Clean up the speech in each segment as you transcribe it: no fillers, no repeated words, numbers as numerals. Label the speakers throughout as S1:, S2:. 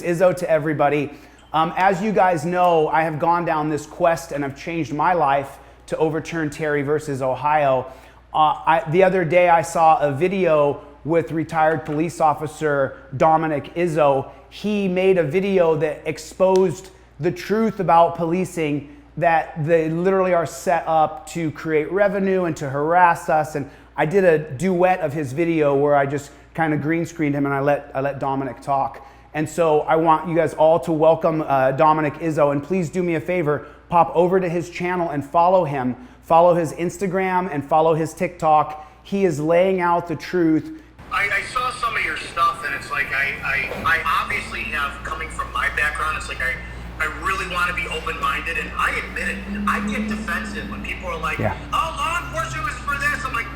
S1: Izzo to everybody. As you guys know, I have gone down this quest and I've changed my life to overturn Terry versus Ohio. The other day I saw a video with retired police officer Dominic Izzo. He made a video that exposed the truth about policing, that they literally are set up to create revenue and to harass us. And I did a duet of his video where I just kind of green screened him and I let Dominic talk. And so I want you guys all to welcome Dominic Izzo, and please do me a favor, pop over to his channel and follow him. Follow his Instagram and follow his TikTok. He is laying out the truth.
S2: I saw some of your stuff, and it's like I obviously have, coming from my background, it's like I really want to be open-minded, and I admit it, I get defensive when people are like, oh, law enforcement is for this. I'm like,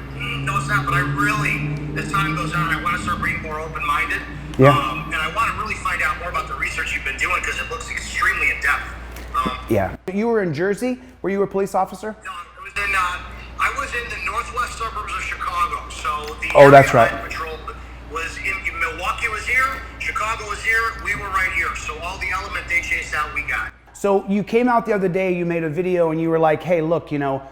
S2: no, it's not, but I really, as time goes on, I want to start being more open-minded. And I want to really find out more about the research you've been doing, because it looks extremely in-depth.
S1: You were in Jersey? Were you a police officer?
S2: No, I was in the northwest suburbs of Chicago. So the
S1: that's right.
S2: Patrol was in Milwaukee was here, Chicago was here, we were right here. So all the element they chased out, we got.
S1: So you came out the other day, you made a video, and you were like, hey, look, you know,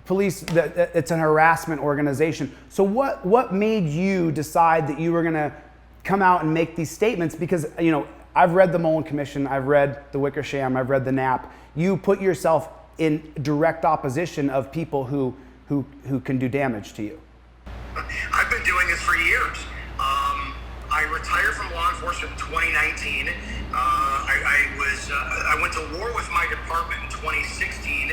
S1: police, it's an harassment organization. So what made you decide that you were gonna come out and make these statements? Because, you know, I've read the Mullen Commission, I've read the Wickersham, I've read the Knapp. You put yourself in direct opposition of people who can do damage to you.
S2: I've been doing this for years. I retired from law enforcement in 2019. I went to war with my department in 2016,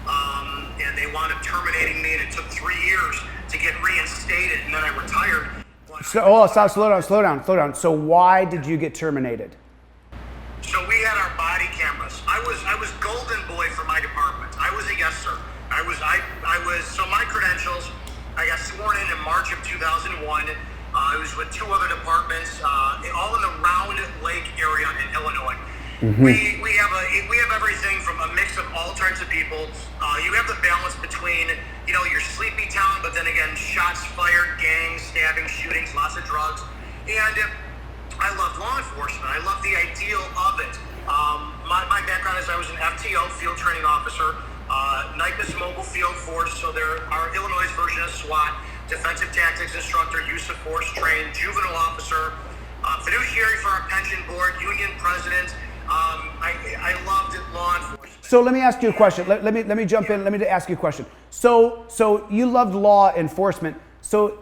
S2: and they wound up terminating me, and it took 3 years to get reinstated, and then I retired.
S1: So, slow down. So why did you get terminated?
S2: So we had our body cameras. I was golden boy for my department. I was a yes sir. I was so my credentials, I got sworn in March of 2001. I was with 2 other departments, all in the Round Lake area in Illinois. We have everything from a mix of all types of people. You have the balance between, you know, your sleepy town, but then again, shots fired, gangs, stabbing, shootings, lots of drugs. And I love law enforcement. I love the ideal of it. My background is I was an FTO, field training officer, NIPAS mobile field force, so there are Illinois' version of SWAT, defensive tactics instructor, use of force trained, juvenile officer, fiduciary for our pension board, union president. I loved law enforcement.
S1: So let me ask you a question. Let me jump in. Let me ask you a question. So you loved law enforcement. So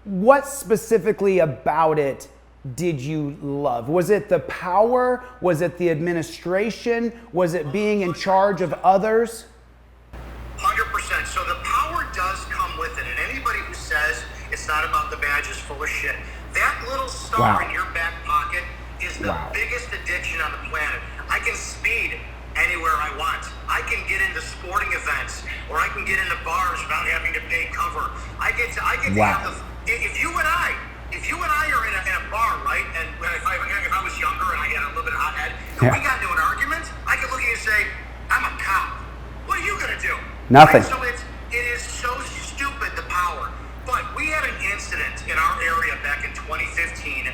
S1: what specifically about it did you love? Was it the power? Was it the administration? Was it being in charge of others?
S2: 100%. So the power does come with it. And anybody who says it's not about the badge is full of shit. That little star in your back pocket is the biggest addiction on the planet. I can speed anywhere I want. I can get into sporting events, or I can get into bars without having to pay cover. I get to have the, if you and I are in a bar, right? And if I was younger and I had a little bit of hot head, and we got into an argument, I could look at you and say, I'm a cop. What are you gonna do?
S1: Nothing.
S2: Right? So it is so stupid, the power. But we had an incident in our area back in 2015.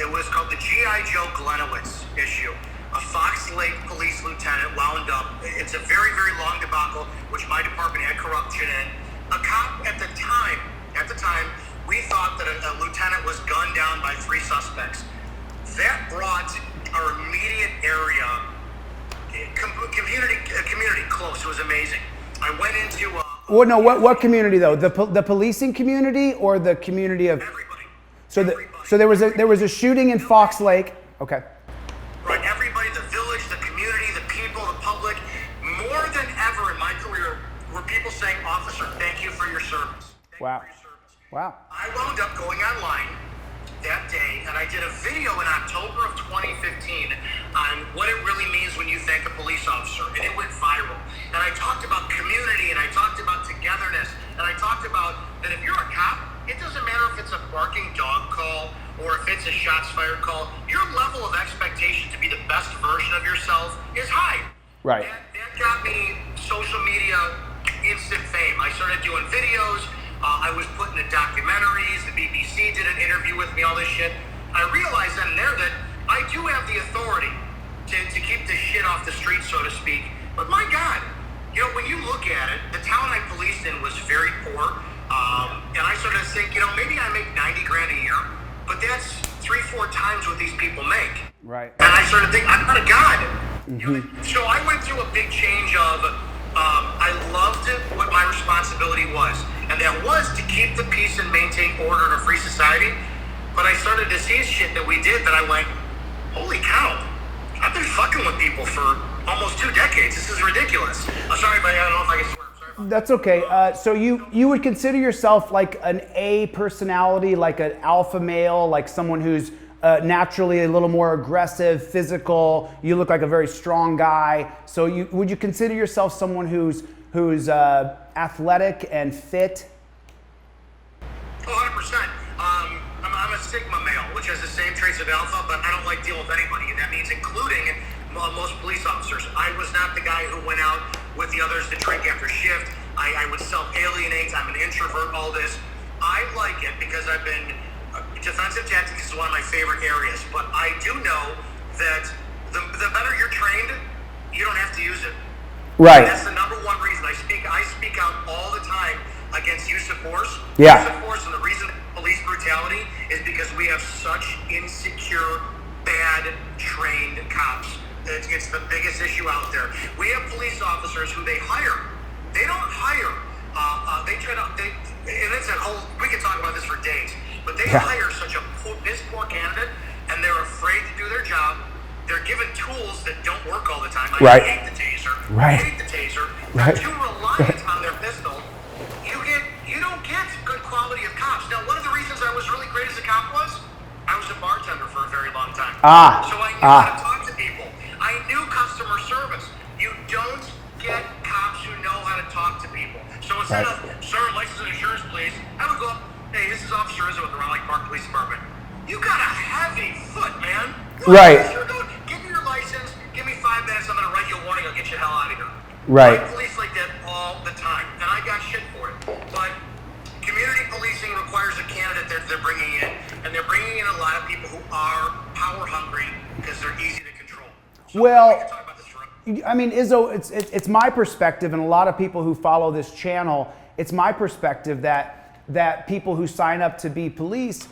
S2: It was called the G.I. Joe Glenowitz issue. A Fox Lake police lieutenant wound up. It's a very, very long debacle, which my department had corruption in. A cop at the time, we thought that a lieutenant was gunned down by 3 suspects. That brought our immediate area, community close. It was amazing. I went into
S1: what community though? The policing community or the community of
S2: everybody?
S1: So there was a shooting in Fox Lake. Okay.
S2: Right, everybody, the village, the community, the people, the public. More than ever in my career were people saying, "Officer, thank you for your service."
S1: Wow. Wow.
S2: I wound up going online that day, and I did a video in October of 2015 on what it really means when you thank a police officer, and it went viral. And I talked about community, and I talked about togetherness, and I talked about that if you're a cop, it doesn't matter if it's a barking dog call or if it's a shots fired call, your level of expectation to be the best version of yourself is high.
S1: Right.
S2: That got me social media instant fame. I started doing videos. I was put into documentaries. The BBC did an interview with me, all this shit. I realized then and there that I do have the authority to keep the shit off the street, so to speak. But my God, you know, when you look at it, the town I policed in was very poor. And I sort of think, you know, maybe I make 90 grand a year, but that's 3-4 times what these people make.
S1: Right.
S2: And I sort of think, I'm not a god. You know, so I went through a big change of, I loved what my responsibility was. And that was to keep the peace and maintain order in a free society. But I started to see shit that we did that I went, holy cow, I've been fucking with people for almost 2 decades. This is ridiculous. I'm sorry, but I don't know if I can swear.
S1: That's okay. So you would consider yourself like an A personality, like an alpha male, like someone who's naturally a little more aggressive, physical. You look like a very strong guy. So would you consider yourself someone who's athletic and fit?
S2: 100%. I'm a Sigma male, which has the same traits of alpha, but I don't like dealing with anybody, and that means including most police officers. I was not the guy who went out with the others to drink after shift. I would self-alienate. I'm an introvert, all this. I like it because I've been, defensive tactics is one of my favorite areas, but I do know that the better you're trained, you don't have to use it.
S1: Right.
S2: And that's the number one reason I speak out all the time against use of force.
S1: Yeah.
S2: Use of force, and the reason police brutality is because we have such insecure, bad trained cops. It's the biggest issue out there. We have police officers who they hire. They don't hire. They try to. And it's a whole. We could talk about this for days. But they hire such a piss poor candidate, and they're afraid to do their job. They're given tools that don't work all the time. I hate the taser.
S1: Right.
S2: I hate the taser. They're too reliant on their pistol. You don't get good quality of cops. Now, one of the reasons I was really great as a cop was I was a bartender for a very long time. So I knew how to talk to people. I knew customer service. You don't get cops who know how to talk to people. So instead of, sir, license and insurance, please, I would go up, hey, this is Officer Izzo with the Raleigh Park Police Department. You got a heavy foot, man.
S1: Right.
S2: Give me your license. Give me 5 minutes. I'm going to write you a warning. I'll get you the hell out of here.
S1: Right.
S2: I police like that all the time, and I got shit for it. But community policing requires a candidate that they're bringing in, and they're bringing in a lot of people who are power hungry because they're easy to control. So
S1: well,
S2: we can talk about this for
S1: I mean, Izzo, it's my perspective, and a lot of people who follow this channel, it's my perspective that people who sign up to be police,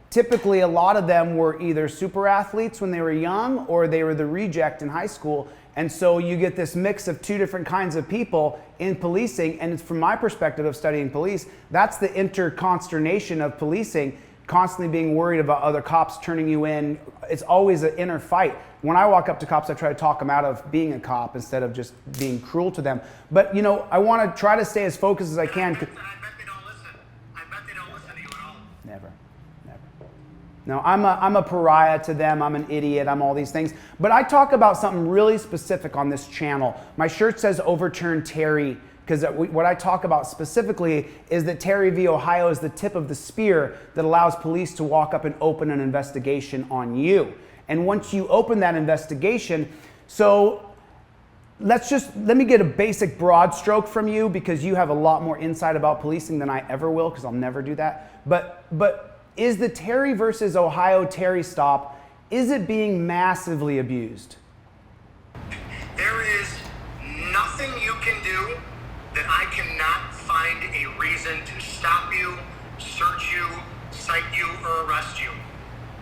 S1: typically a lot of them were either super athletes when they were young, or they were the reject in high school. And so you get this mix of 2 different kinds of people in policing. And from my perspective of studying police, that's the interconsternation of policing, constantly being worried about other cops turning you in. It's always an inner fight. When I walk up to cops, I try to talk them out of being a cop instead of just being cruel to them. But, you know, I want to try to stay as focused as I can.
S2: I bet they don't listen. I bet they don't listen to you at all.
S1: Never. No, I'm a pariah to them. I'm an idiot. I'm all these things. But I talk about something really specific on this channel. My shirt says Overturn Terry, because what I talk about specifically is that Terry v. Ohio is the tip of the spear that allows police to walk up and open an investigation on you. And once you open that investigation, so let me get a basic broad stroke from you, because you have a lot more insight about policing than I ever will, because I'll never do that. But is the Terry versus Ohio Terry stop, is it being massively abused?
S2: There is nothing you can do that I cannot find a reason to stop you, search you, cite you, or arrest you.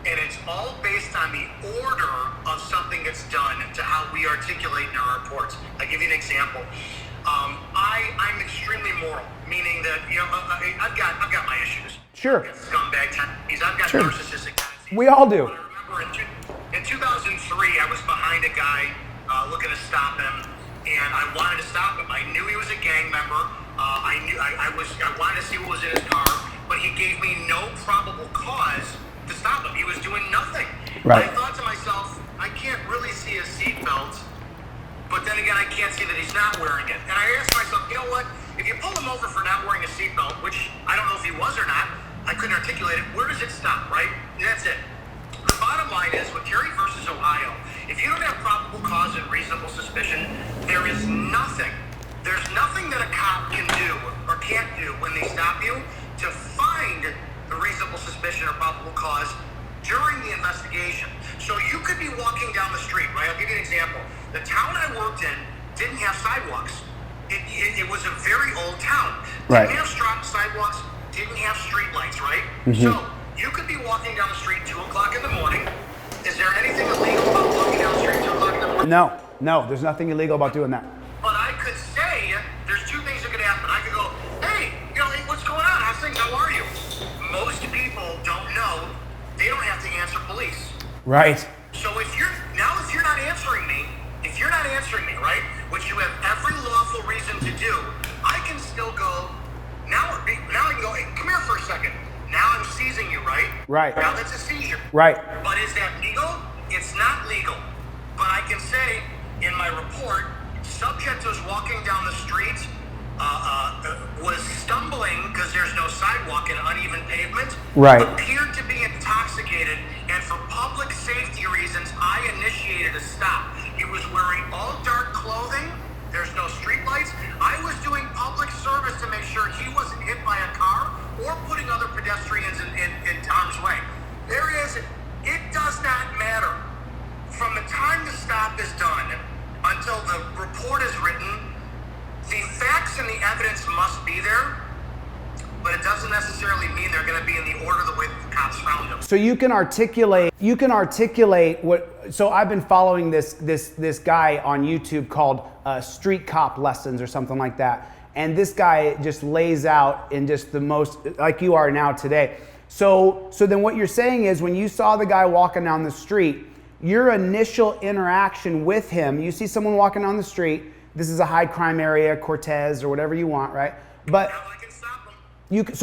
S2: And it's all based on the order of something that's done to how we articulate in our reports. I'll give you an example. I'm extremely moral, meaning that, you know, I've got my issues.
S1: Sure.
S2: I've got scumbag tendencies. I've got narcissistic tendencies.
S1: We all do.
S2: But I remember in 2003, I was behind a guy looking to stop him, and I wanted to stop him. I knew he was a gang member. I wanted to see what was in his car, but he gave me no probable cause to stop him. He was doing nothing.
S1: Right.
S2: I thought to myself, I can't really see his seatbelt, but then again, I can't see that he's not wearing it. And I asked myself, you know what? If you pull him over for not wearing a seatbelt, which I don't know if he was or not, I couldn't articulate it, where does it stop, right? And that's it. The bottom line is, with Terry versus Ohio, if you don't have probable cause and reasonable suspicion, there is nothing. There's nothing that a cop can do or can't do when they stop you to find the reasonable suspicion or probable cause during the investigation. So you could be walking down the street, right? I'll give you an example. The town I worked in didn't have sidewalks. It was a very old town.
S1: Right.
S2: Didn't have strong sidewalks, didn't have street lights, right? So you could be walking down the street 2 o'clock in the morning. Is there anything illegal about walking down the street 2 o'clock in the morning?
S1: No, there's nothing illegal about doing that.
S2: But I could say, there's two things that could happen. I could go, hey, hey, what's going on? How's things? How are you? Most people don't know. They don't have to answer police.
S1: Right.
S2: So if you're not answering me, right, which you have every lawful reason to do, I can still go, now I can go, hey, come here for a second. Now I'm seizing you, right?
S1: Right.
S2: Now that's a seizure.
S1: Right.
S2: But is that legal? It's not legal. But I can say in my report, subject was walking down the street, was stumbling because there's no sidewalk and uneven pavement.
S1: Right.
S2: Appeared to be intoxicated, and for public safety reasons, I initiated a stop. He was wearing all dark clothing. There's no street lights. I was doing public service to make sure he wasn't hit by a car or putting other pedestrians in harm's way. It does not matter. From the time the stop is done until the report is written, the facts and the evidence must be there, but it doesn't necessarily mean they're going to be in the order the way that the cops found them.
S1: So you can articulate what. So I've been following this guy on YouTube called Street Cop Lessons or something like that, and this guy just lays out in just the most, like you are now today. So then what you're saying is, when you saw the guy walking down the street, your initial interaction with him, you see someone walking down the street. This is a high crime area, Cortez or whatever you want, right? But
S2: Now I can stop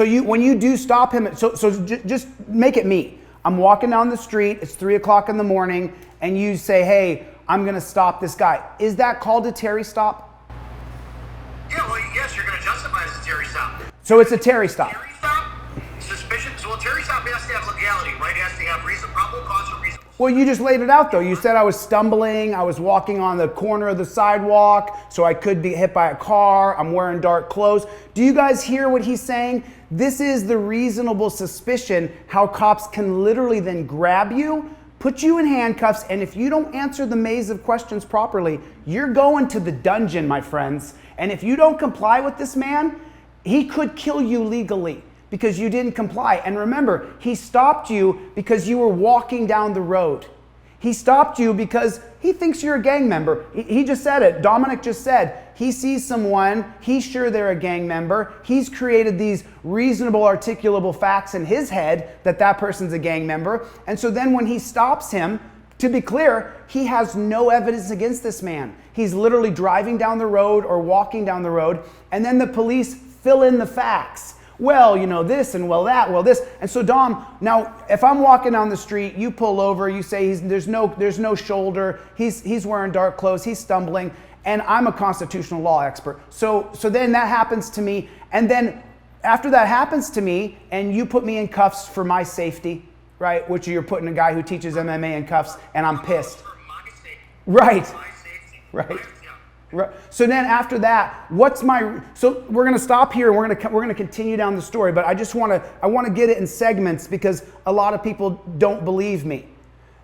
S2: him.
S1: when you do stop him, just make it me. I'm walking down the street. It's 3 o'clock in the morning, and you say, "Hey, I'm going to stop this guy." Is that called a Terry stop?
S2: Yeah, well, yes, you're going to justify it as a Terry stop.
S1: So it's a Terry stop.
S2: Terry stop, suspicion. So a Terry stop has to have legality, right? It has to have probable cause or reason.
S1: Well, you just laid it out, though. You said I was stumbling. I was walking on the corner of the sidewalk, so I could be hit by a car. I'm wearing dark clothes. Do you guys hear what he's saying? This is the reasonable suspicion, how cops can literally then grab you, put you in handcuffs, and if you don't answer the maze of questions properly, you're going to the dungeon, my friends. And if you don't comply with this man, he could kill you legally, because you didn't comply. And remember, he stopped you because you were walking down the road. He stopped you because he thinks you're a gang member. He just said it. Dominic just said he sees someone, he's sure they're a gang member. He's created these reasonable, articulable facts in his head that person's a gang member. And so then when he stops him, to be clear, he has no evidence against this man. He's literally driving down the road or walking down the road, and then the police fill in the facts. Well, you know, this and well that, well this. And so Dom, now if I'm walking down the street, you pull over, you say there's no shoulder, he's wearing dark clothes, he's stumbling, and I'm a constitutional law expert. So then that happens to me, and then after that happens to me, and you put me in cuffs for my safety, right? Which you're putting a guy who teaches MMA in cuffs, and I'm pissed.
S2: For my safety.
S1: Right.
S2: For my safety.
S1: Right.
S2: Yeah.
S1: Right. So then after that, so we're going to stop here and we're going to continue down the story, but I want to get it in segments because a lot of people don't believe me.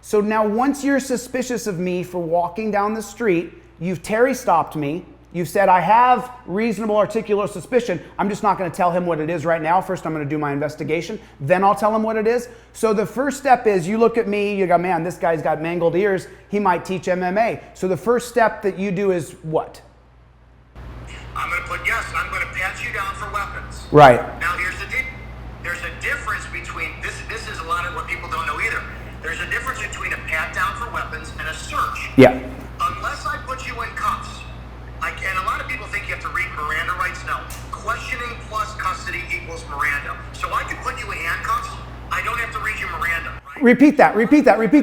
S1: So now once you're suspicious of me for walking down the street, you've Terry stopped me. You've said I have reasonable articulable suspicion. I'm just not going to tell him what it is right now. First, I'm going to do my investigation. Then I'll tell him what it is. So the first step is you look at me, you go, man, this guy's got mangled ears. He might teach MMA. So the first step that you do is what?
S2: I'm going to pat you down for weapons.
S1: Right.
S2: Now there's a difference between, this is a lot of what people don't know either. There's a difference between a pat down for weapons and a search.
S1: Yeah.
S2: Unless I put you in cuffs. And a lot of people think you have to read Miranda rights. No. Questioning plus custody equals Miranda. So I can put you in handcuffs. I don't have to read you Miranda. Right?
S1: Repeat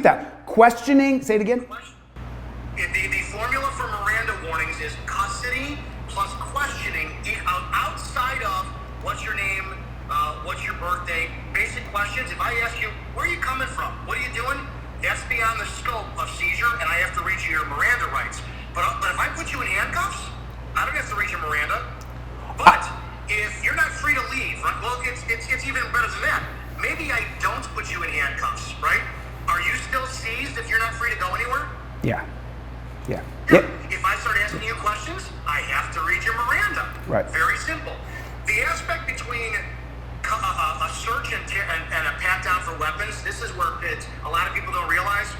S1: that. Questioning, say it again.
S2: The formula for Miranda warnings is custody plus questioning outside of what's your name, what's your birthday, basic questions. If I ask you, where are you coming from? What are you doing? That's beyond the scope of seizure, and I have to read you your Miranda rights. But if I put you in handcuffs, I don't have to read your Miranda. But if you're not free to leave, right? Well, it's even better than that. Maybe I don't put you in handcuffs, right? Are you still seized if you're not free to go anywhere?
S1: Yeah. Yeah.
S2: Yeah. If I start asking you questions, I have to read your Miranda.
S1: Right.
S2: Very simple. The aspect between a search and a pat down for weapons, this is where a lot of people don't realize.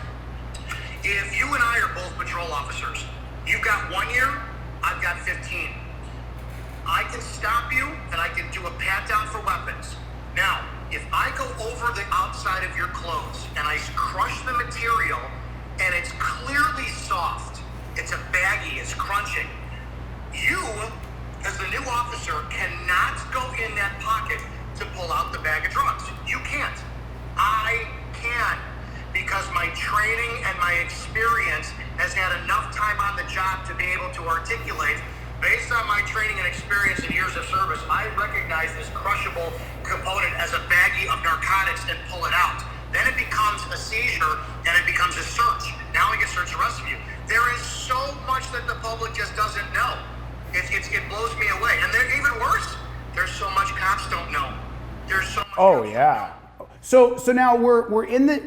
S2: If you and I are both patrol officers, you've got 1 year, I've got 15. I can stop you and I can do a pat down for weapons. Now, if I go over the outside of your clothes and I crush the material and it's clearly soft, it's a baggie, it's crunching, you, as the new officer, cannot go in that pocket to pull out the bag of drugs. You can't. I can, because my training and my experience has had enough time on the job to be able to articulate. Based on my training and experience and years of service, I recognize this crushable component as a baggie of narcotics and pull it out. Then it becomes a seizure and it becomes a search. Now we can search the rest of you. There is so much that the public just doesn't know. It blows me away. And they're even worse. There's so much cops don't know. There's so much.
S1: Oh yeah. So now we're in the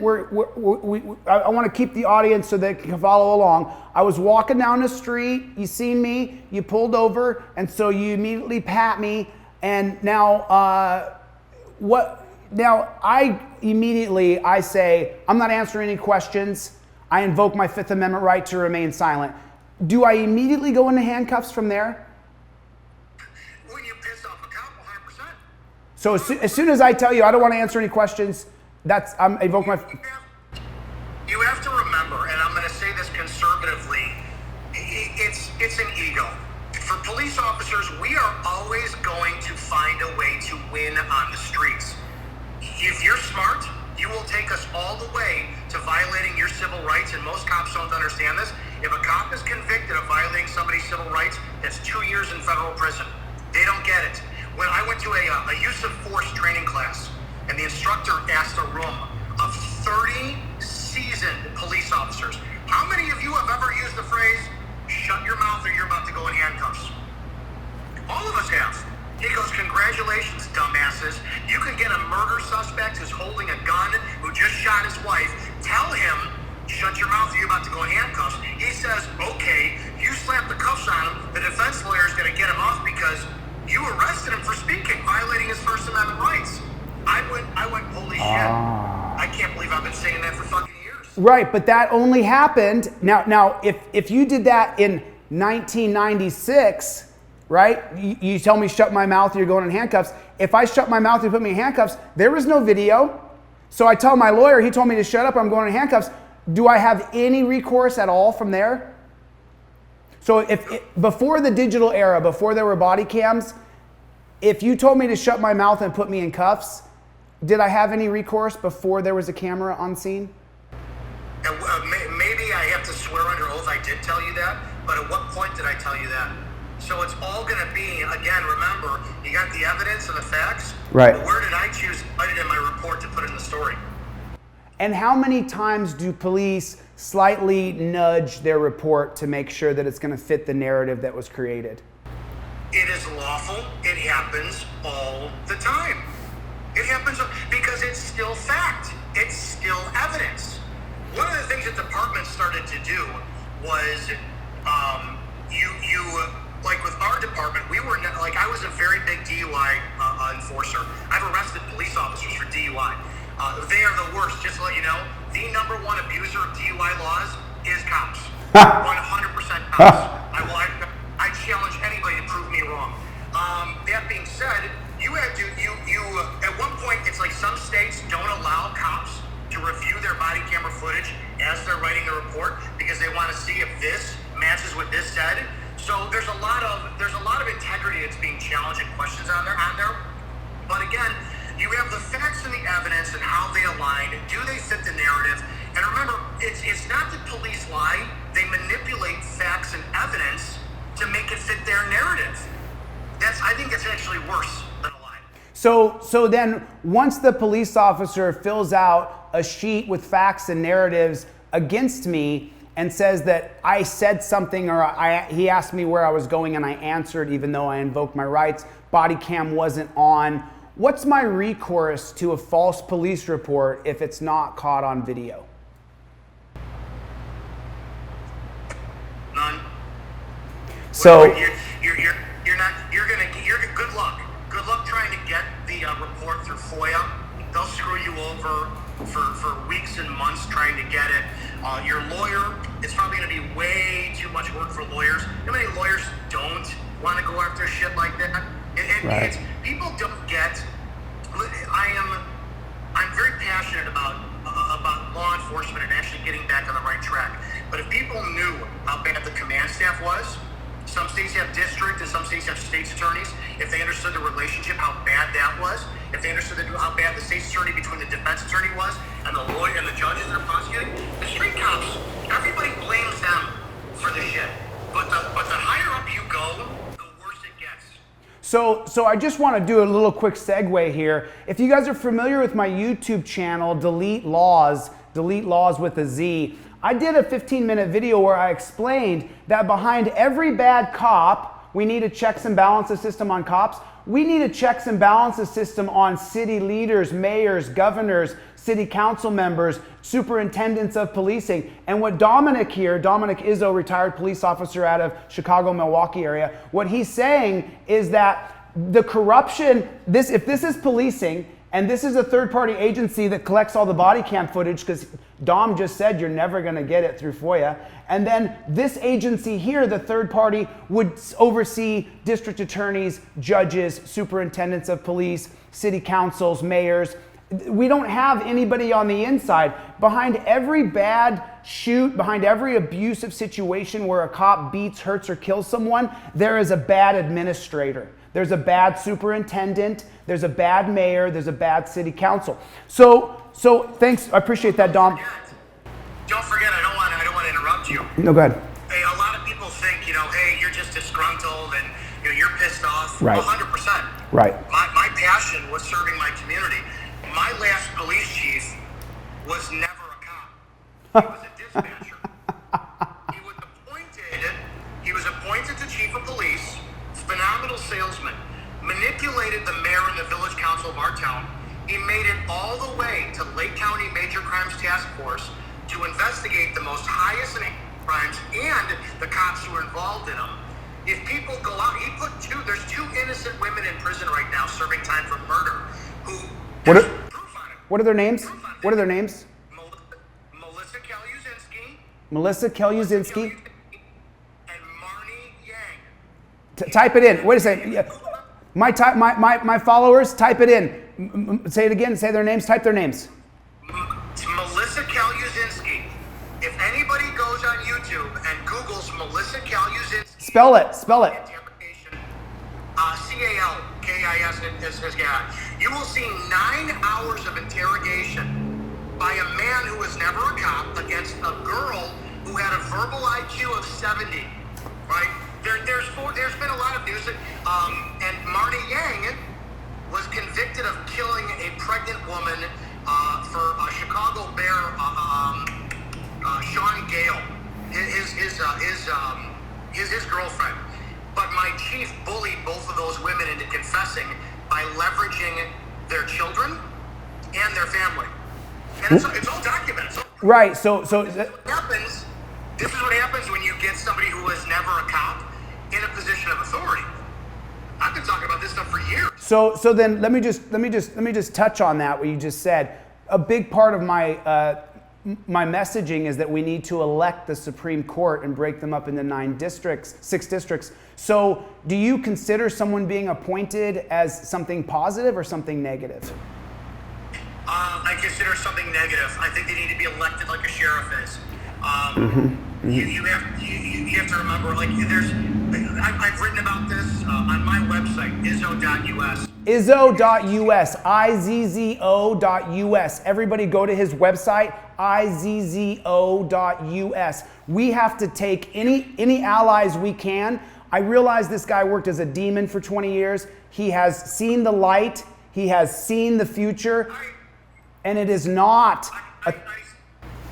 S1: I want to keep the audience so they can follow along. I was walking down the street, you seen me, you pulled over, and so you immediately pat me, and now I say I'm not answering any questions. I invoke my Fifth Amendment right to remain silent. Do I immediately go into handcuffs from there?
S2: When you piss off a cop, 100%.
S1: So as soon as I tell you I don't want to answer any questions, I invoke my.
S2: You have to remember, and I'm going to say this conservatively, it's an ego. For police officers, we are always going to find a way to win on the streets. If you're smart, you will take us all the way to violating your civil rights, and most cops don't understand this. If a cop is convicted of violating somebody's civil rights, that's 2 years in federal prison. They don't get it. When I went to a use of force training class, and the instructor asked a room of 30 seasoned police officers, how many of you have ever used the phrase, shut your mouth or you're about to go in handcuffs? All of us have. He goes, congratulations, dumbasses. You can get a murder suspect who's holding a gun, who just shot his wife. Tell him, shut your mouth or you're about to go in handcuffs. He says, okay, you slap the cuffs on him. The defense lawyer is going to get him off because you arrested him for speaking, violating his First Amendment rights. I went, holy shit. I can't believe I've been saying that for fucking years.
S1: Right, but that only happened. Now, if you did that in 1996, right? You tell me shut my mouth, you're going in handcuffs. If I shut my mouth, you put me in handcuffs, there was no video. So I tell my lawyer, he told me to shut up, I'm going in handcuffs. Do I have any recourse at all from there? So before the digital era, before there were body cams, if you told me to shut my mouth and put me in cuffs, did I have any recourse before there was a camera on scene?
S2: Maybe I have to swear under oath I did tell you that, but at what point did I tell you that? So it's all going to be, again, remember, you got the evidence and the facts.
S1: Right.
S2: But where did I choose to put it in my report to put in the story?
S1: And how many times do police slightly nudge their report to make sure that it's going to fit the narrative that was created?
S2: It is lawful. It happens all the time. It happens because it's still fact. It's still evidence. One of the things that departments started to do was, like with our department, we were like, I was a very big DUI enforcer. I've arrested police officers for DUI. They are the worst. Just to let you know, the number one abuser of DUI laws is cops. 100% cops. I challenge anybody to prove me wrong. That being said, you at one point, it's like some states don't allow cops to review their body camera footage as they're writing the report because they want to see if this matches what this said. So there's a lot of integrity that's being challenged and questions on there. But again, you have the facts and the evidence and how they align. Do they fit the narrative? And remember, it's not that police lie. They manipulate facts and evidence to make it fit their narrative. I think it's actually worse than a lie.
S1: So then once the police officer fills out a sheet with facts and narratives against me and says that I said something or he asked me where I was going and I answered even though I invoked my rights, body cam wasn't on, what's my recourse to a false police report if it's not caught on video? So
S2: you're good luck. Good luck trying to get the report through FOIA. They'll screw you over for weeks and months trying to get it. Your lawyer, it's probably going to be way too much work for lawyers. How many lawyers don't want to go after shit like that? And
S1: right.
S2: People don't get. I'm very passionate about law enforcement and actually getting back on the right track. But if people knew how bad the command staff was, some states have district and some states have state's attorneys. If they understood the relationship, how bad that was, if they understood how bad the state's attorney between the defense attorney was and the lawyer and the judges that are prosecuting, the street cops, everybody blames them for the shit. But the higher up you go, the worse it gets.
S1: So I just want to do a little quick segue here. If you guys are familiar with my YouTube channel, Delete Laws with a Z, I did a 15-minute video where I explained that behind every bad cop, we need a checks and balances system on cops. We need a checks and balances system on city leaders, mayors, governors, city council members, superintendents of policing. And what Dominic Izzo, retired police officer out of Chicago, Milwaukee area, what he's saying is that the corruption, if this is policing, and this is a third-party agency that collects all the body cam footage, because Dom just said you're never going to get it through FOIA. And then this agency here, the third party, would oversee district attorneys, judges, superintendents of police, city councils, mayors. We don't have anybody on the inside. Behind every bad shoot, behind every abusive situation where a cop beats, hurts, or kills someone, there is a bad administrator. There's a bad superintendent, there's a bad mayor, there's a bad city council. So thanks, I appreciate that, Dom.
S2: Don't forget, I don't want to interrupt you.
S1: No, go ahead.
S2: Hey, a lot of people think, hey, you're just disgruntled and you're pissed off.
S1: Right.
S2: 100%.
S1: Right.
S2: My passion was serving my community. My last police chief was never a cop. He was a dispatcher. He was appointed to chief of police. Phenomenal salesman, manipulated the mayor and the village council of our town. He made it all the way to Lake County Major Crimes Task Force to investigate the most highest crimes and the cops who were involved in them. If people go out, there's two innocent women in prison right now serving time for murder.
S1: What are their names? What are their names?
S2: Melissa Kaluzinski.
S1: Melissa Kaluzinski.
S2: Type
S1: it in. Wait a second. Yeah. My followers, type it in. Say it again. Say their names. Type their names.
S2: Melissa Kaluzinski. If anybody goes on YouTube and Googles Melissa Kaluzinski.
S1: Spell it.
S2: CALKIS. You will see 9 hours of interrogation by a man who was never a cop against a girl who had a verbal IQ of 70. Right? There's been a lot of news, and Marty Yang was convicted of killing a pregnant woman for Chicago Bear, Sean Gale, his girlfriend. But my chief bullied both of those women into confessing by leveraging their children and their family, and it's all documented.
S1: Right.
S2: This is what happens when you get somebody who was never a cop in a position of authority. I've been talking about this stuff for years.
S1: So then let me just touch on that what you just said. A big part of my messaging is that we need to elect the Supreme Court and break them up into 6 districts. So do you consider someone being appointed as something positive or something negative?
S2: I consider something negative. I think they need to be elected like a sheriff is. You have to remember, I've written about this on my website, izzo.us.
S1: Izzo.us, IZZO.us. Everybody go to his website, IZZO.us. We have to take any allies we can. I realize this guy worked as a demon for 20 years. He has seen the light. He has seen the future. And it is not...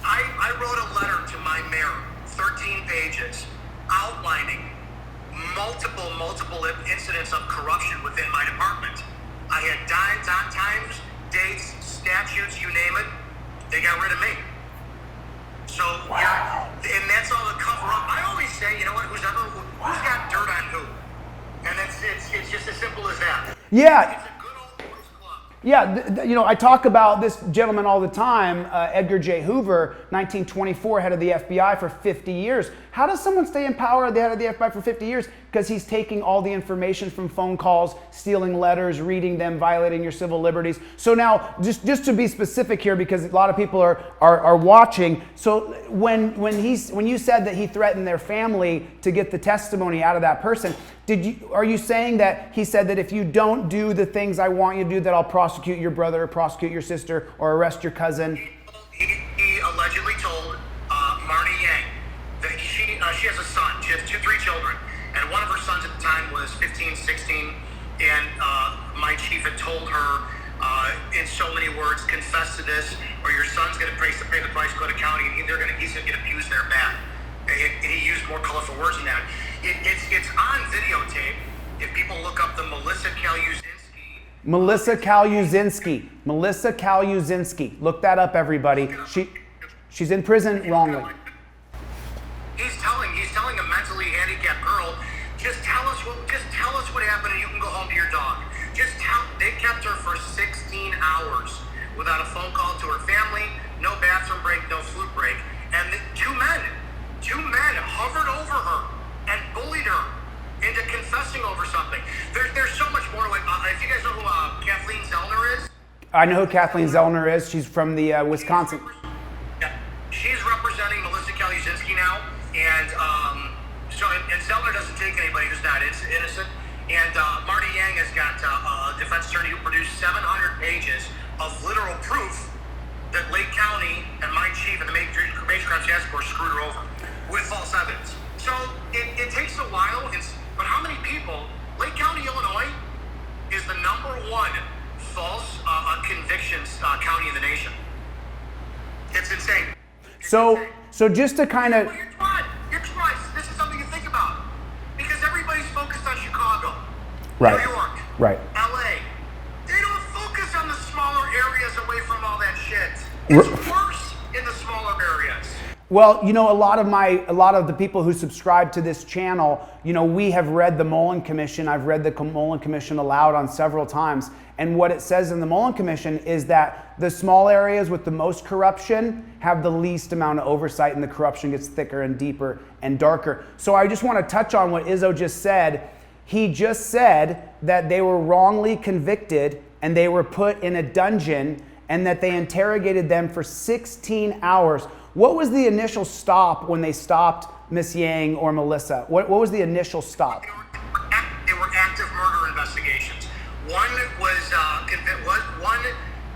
S2: I wrote a letter to my mayor, 13 pages, outlining multiple incidents of corruption within my department. I had times, dates, statutes, you name it. They got rid of me. So, wow. And that's all the cover up. I always say, who's got dirt It's just as simple as that.
S1: Yeah.
S2: It's a good old boys club.
S1: Yeah, you know, I talk about this gentleman all the time, Edgar J. Hoover, 1924, head of the FBI for 50 years. How does someone stay in power, the head of the FBI for 50 years? Because he's taking all the information from phone calls, stealing letters, reading them, violating your civil liberties. So now, just to be specific here, because a lot of people are watching. So when you said that he threatened their family to get the testimony out of that person, are you saying that he said that if you don't do the things I want you to do, that I'll prosecute your brother, or prosecute your sister, or arrest your cousin?
S2: He allegedly told Marty Yang that she has a son. She has three children, and one of her sons at the time was 15, 16, and my chief had told her in so many words, confess to this, or your son's going to pay the price, go to county, and he's going to get abused there bad. And he used more colorful words than that. It's on videotape. If people look up the Melissa Kaluzinski. Melissa Kaluzinski. Look that up, everybody. She's in prison wrongly. He's telling a mentally handicapped girl, just tell us what happened and you can go home to your dog. They kept her for 16 hours without a phone call to her family, no bathroom break, no food break. And two men hovered over her and bullied her into confessing over something. There's so much more to it. If you guys know who Kathleen Zellner is?
S1: I know who Kathleen Zellner is. She's from the Wisconsin.
S2: Yeah, she's representing Melissa Kaluzinski now, and and Zellner doesn't take anybody who's not innocent. And Marty Yang has got a defense attorney who produced 700 pages of literal proof that Lake County and my chief and the Major Crimes Task Force screwed her over with false evidence. So it takes a while, but how many people? Lake County, Illinois, is the #1 false convictions county in the nation. It's insane.
S1: So just to kind of.
S2: You're twice. This is something to think about, because everybody's focused on Chicago,
S1: Right.
S2: New York,
S1: Right.
S2: LA. They don't focus on the smaller areas away from all that shit. It's worse in the smaller areas.
S1: Well, you know, a lot of the people who subscribe to this channel, you know, we have read the Mullen Commission. I've read the Mullen Commission aloud on several times. And what it says in the Mullen Commission is that the small areas with the most corruption have the least amount of oversight, and the corruption gets thicker and deeper and darker. So I just want to touch on what Izzo just said. He just said that they were wrongly convicted and they were put in a dungeon and that they interrogated them for 16 hours. What was the initial stop when they stopped Miss Yang or Melissa? What was the initial stop?
S2: They were active murder investigations. One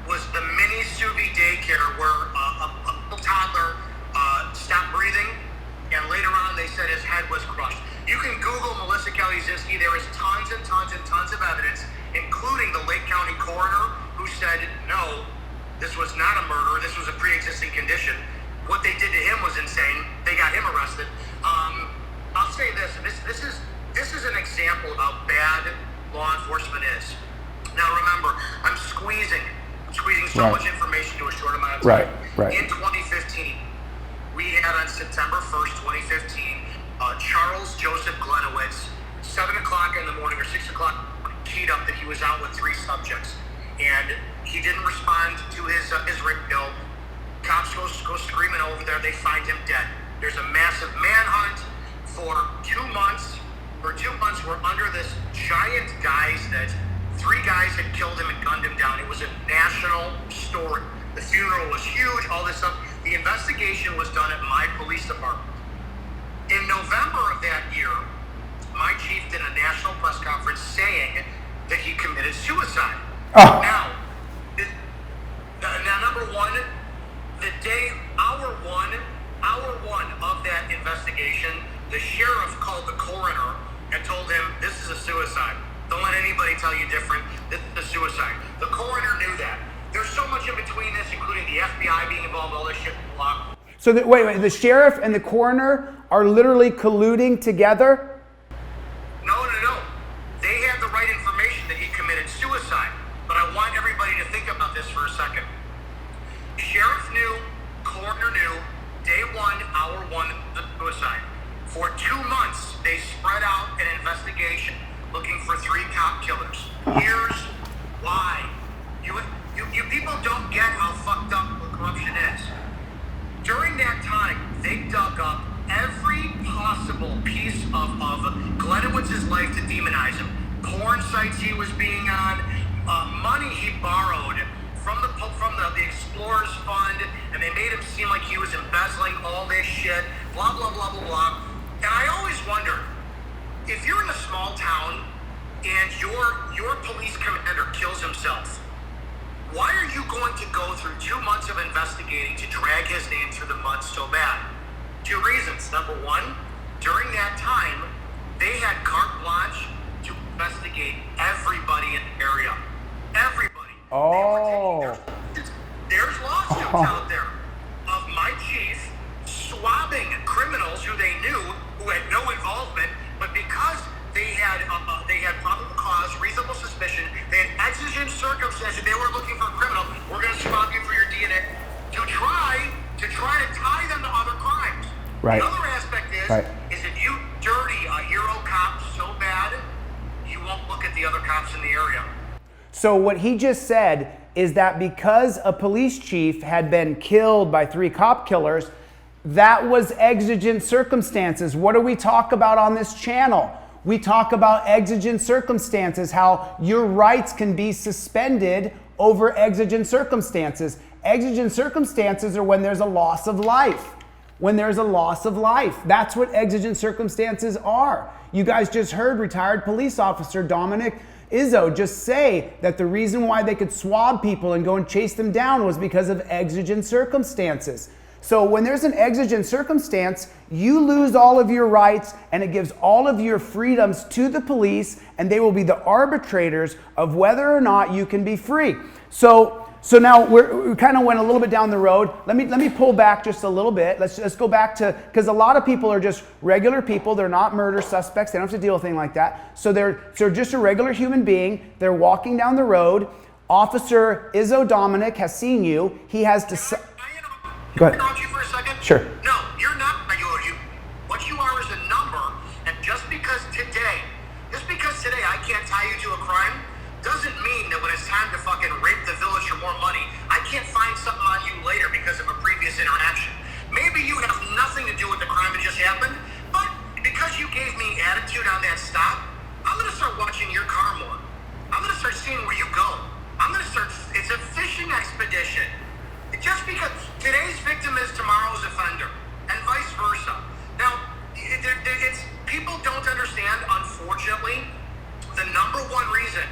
S2: was the mini Subi daycare where a toddler stopped breathing, and later on they said his head was crushed. You can Google Melissa Kaluzinski. There is tons and tons and tons of evidence, including the Lake County coroner who said, no, this was not a murder. This was a pre-existing condition. What they did to him was insane. They got him arrested. I'll say this. This is an example of how bad law enforcement is. Now remember, I'm squeezing so much information to a short amount of time.
S1: Right.
S2: In 2015, we had on September 1st, 2015, Charles Joseph Glenowitz, 7 o'clock in the morning or 6 o'clock, keyed up that he was out with 3 subjects. And he didn't respond to his radio. Cops go screaming over there. They find him dead. There's a massive manhunt for 2 months. For 2 months, we're under this giant guise that 3 guys had killed him and gunned him down. It was a national story. The funeral was huge, all this stuff. The investigation was done at my police department. In November of that year, my chief did a national press conference saying that he committed suicide.
S1: Oh.
S2: Now, number one, the day, hour one of that investigation, the sheriff called the coroner and told him, this is a suicide. Don't let anybody tell you different. This is a suicide. The coroner knew that. There's so much in between this, including the FBI being involved, all this shit. Blah.
S1: So wait, the sheriff and the coroner are literally colluding together?
S2: No. They had the right information that he committed suicide. But I want everybody to think about this for a second. Sheriff knew, coroner knew, day 1, hour 1, the suicide. For 2 months, they spread out an investigation looking for 3 cop killers. Here's why. You people don't get how fucked up corruption is. During that time, they dug up every possible piece of Glenowitz' life to demonize him. Porn sites he was being on, money he borrowed from the Explorers Fund, and they made him seem like he was embezzling all this shit, blah, blah, blah, blah, blah. And I always wonder, if you're in a small town and your police commander kills himself, why are you going to go through 2 months of investigating to drag his name through the mud so bad? 2 reasons. Number one, during that time, they had carte blanche to investigate everybody in the area. Everybody.
S1: Oh.
S2: There's lawsuits out there of my chief swabbing criminals who they knew who had no involvement, but because they had probable cause, reasonable suspicion, they had exigent circumstances, they were looking for a criminal, we're going to swab you for your DNA to try to tie them to other crimes.
S1: Right.
S2: The other aspect is if you dirty a hero cop so bad, you won't look at the other cops in the area.
S1: So what he just said is that because a police chief had been killed by 3 cop killers, that was exigent circumstances. What do we talk about on this channel? We talk about exigent circumstances, how your rights can be suspended over exigent circumstances. Exigent circumstances are when there's a loss of life. When there's a loss of life. That's what exigent circumstances are. You guys just heard retired police officer Dominic Izzo just say that the reason why they could swab people and go and chase them down was because of exigent circumstances. So when there's an exigent circumstance, you lose all of your rights and it gives all of your freedoms to the police, and they will be the arbitrators of whether or not you can be free. So now we kind of went a little bit down the road. Let me pull back just a little bit. Let's go back to, because a lot of people are just regular people. They're not murder suspects. They don't have to deal with anything like that. So they're just a regular human being. They're walking down the road. Officer Izzo Dominic has seen you. He has decided. Go ahead.
S2: Can I interrupt you for a second?
S1: Sure.
S2: No, you're not. What you are is a number, and just because today I can't tie you to a crime, doesn't mean that when it's time to fucking rape the village for more money, I can't find something on you later because of a previous interaction. Maybe you have nothing to do with the crime that just happened, but because you gave me attitude on that stop, I'm gonna start watching your car more. I'm gonna start seeing where you go. It's a fishing expedition. Just because today's victim is tomorrow's offender, and vice versa. Now, people don't understand, unfortunately, the number one reason,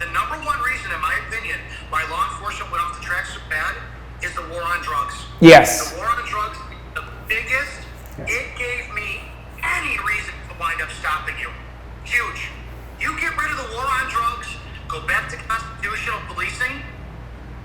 S2: in my opinion, why law enforcement went off the tracks so bad is the war on drugs.
S1: Yes.
S2: The war on drugs, the biggest. Yes. It gave me any reason to wind up stopping you. Huge. You get rid of the war on drugs, go back to constitutional policing,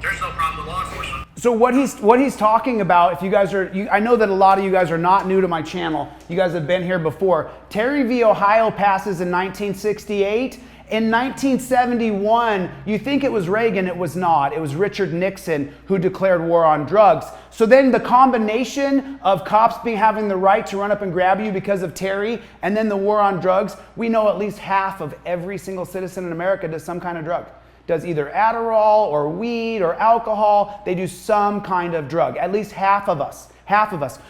S2: there's no problem with law enforcement.
S1: So what he's talking about, if you guys are, I know that a lot of you guys are not new to my channel. You guys have been here before. Terry v. Ohio passes in 1968. In 1971, you think it was Reagan, it was not. It was Richard Nixon who declared war on drugs. So then the combination of cops having the right to run up and grab you because of Terry, and then the war on drugs, we know at least half of every single citizen in America does some kind of drug. Does either Adderall or weed or alcohol. They do some kind of drug. At least half of us.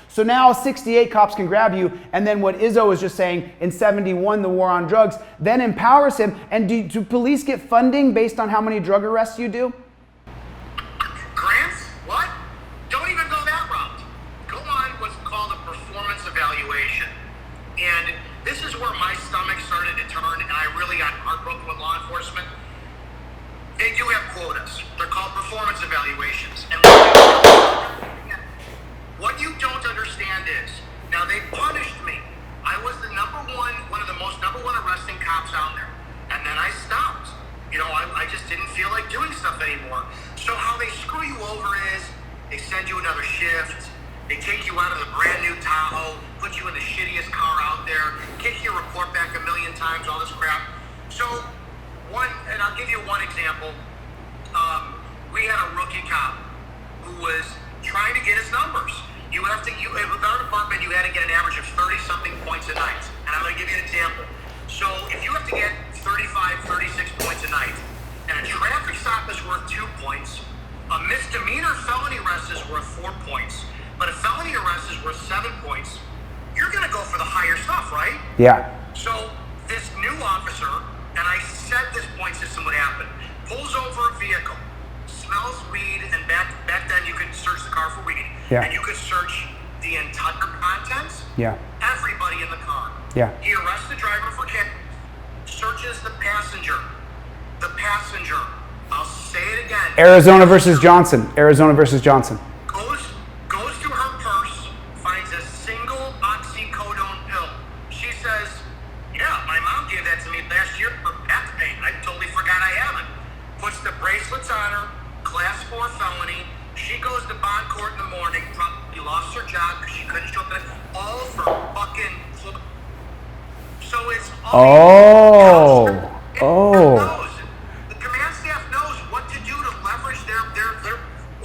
S1: So now 68 cops can grab you, and then what Izzo was just saying, in 71, the war on drugs, then empowers him. And do police get funding based on how many drug arrests you do?
S2: Grants? What? Don't even go that route. Go on what's called a performance evaluation. And this is where my stomach started to turn, and I really got heartbroken with law enforcement. They do have quotas. They're called performance evaluations. And what you don't understand is, now they punished me. I was the one of the most number one arresting cops out there. And then I stopped. I just didn't feel like doing stuff anymore. So how they screw you over is, they send you another shift, they take you out of the brand new Tahoe, put you in the shittiest car out there, kick your report back 1 million times, all this crap. So, and I'll give you one example. We had a rookie cop who was trying to get his numbers. With our department, you had to get an average of 30-something points a night. And I'm going to give you an example. So if you have to get 35, 36 points a night. And a traffic stop is worth 2 points. A misdemeanor felony arrest is worth 4 points. But a felony arrest is worth 7 points. You're going to go for the higher stuff, right?
S1: Yeah.
S2: So this new officer, and I said this point system would happen, pulls over a vehicle, smells weed, and back then you could search the car for weed.
S1: Yeah.
S2: And you could search the entire contents.
S1: Yeah.
S2: Everybody in the car.
S1: Yeah.
S2: He arrests the driver for kidnapping, searches the passenger. The passenger. I'll say it again.
S1: Arizona versus Johnson. Arizona versus Johnson.
S2: Goes to her purse, finds a single oxycodone pill. She says, "Yeah, my mom gave that to me last year for back pain. I totally forgot I have it." Puts the bracelets on her. Class 4 felony. She goes to bond court in the morning. Probably lost her job because she couldn't show up. All for fucking. So it's all.
S1: Oh.
S2: The command staff knows what to do to leverage their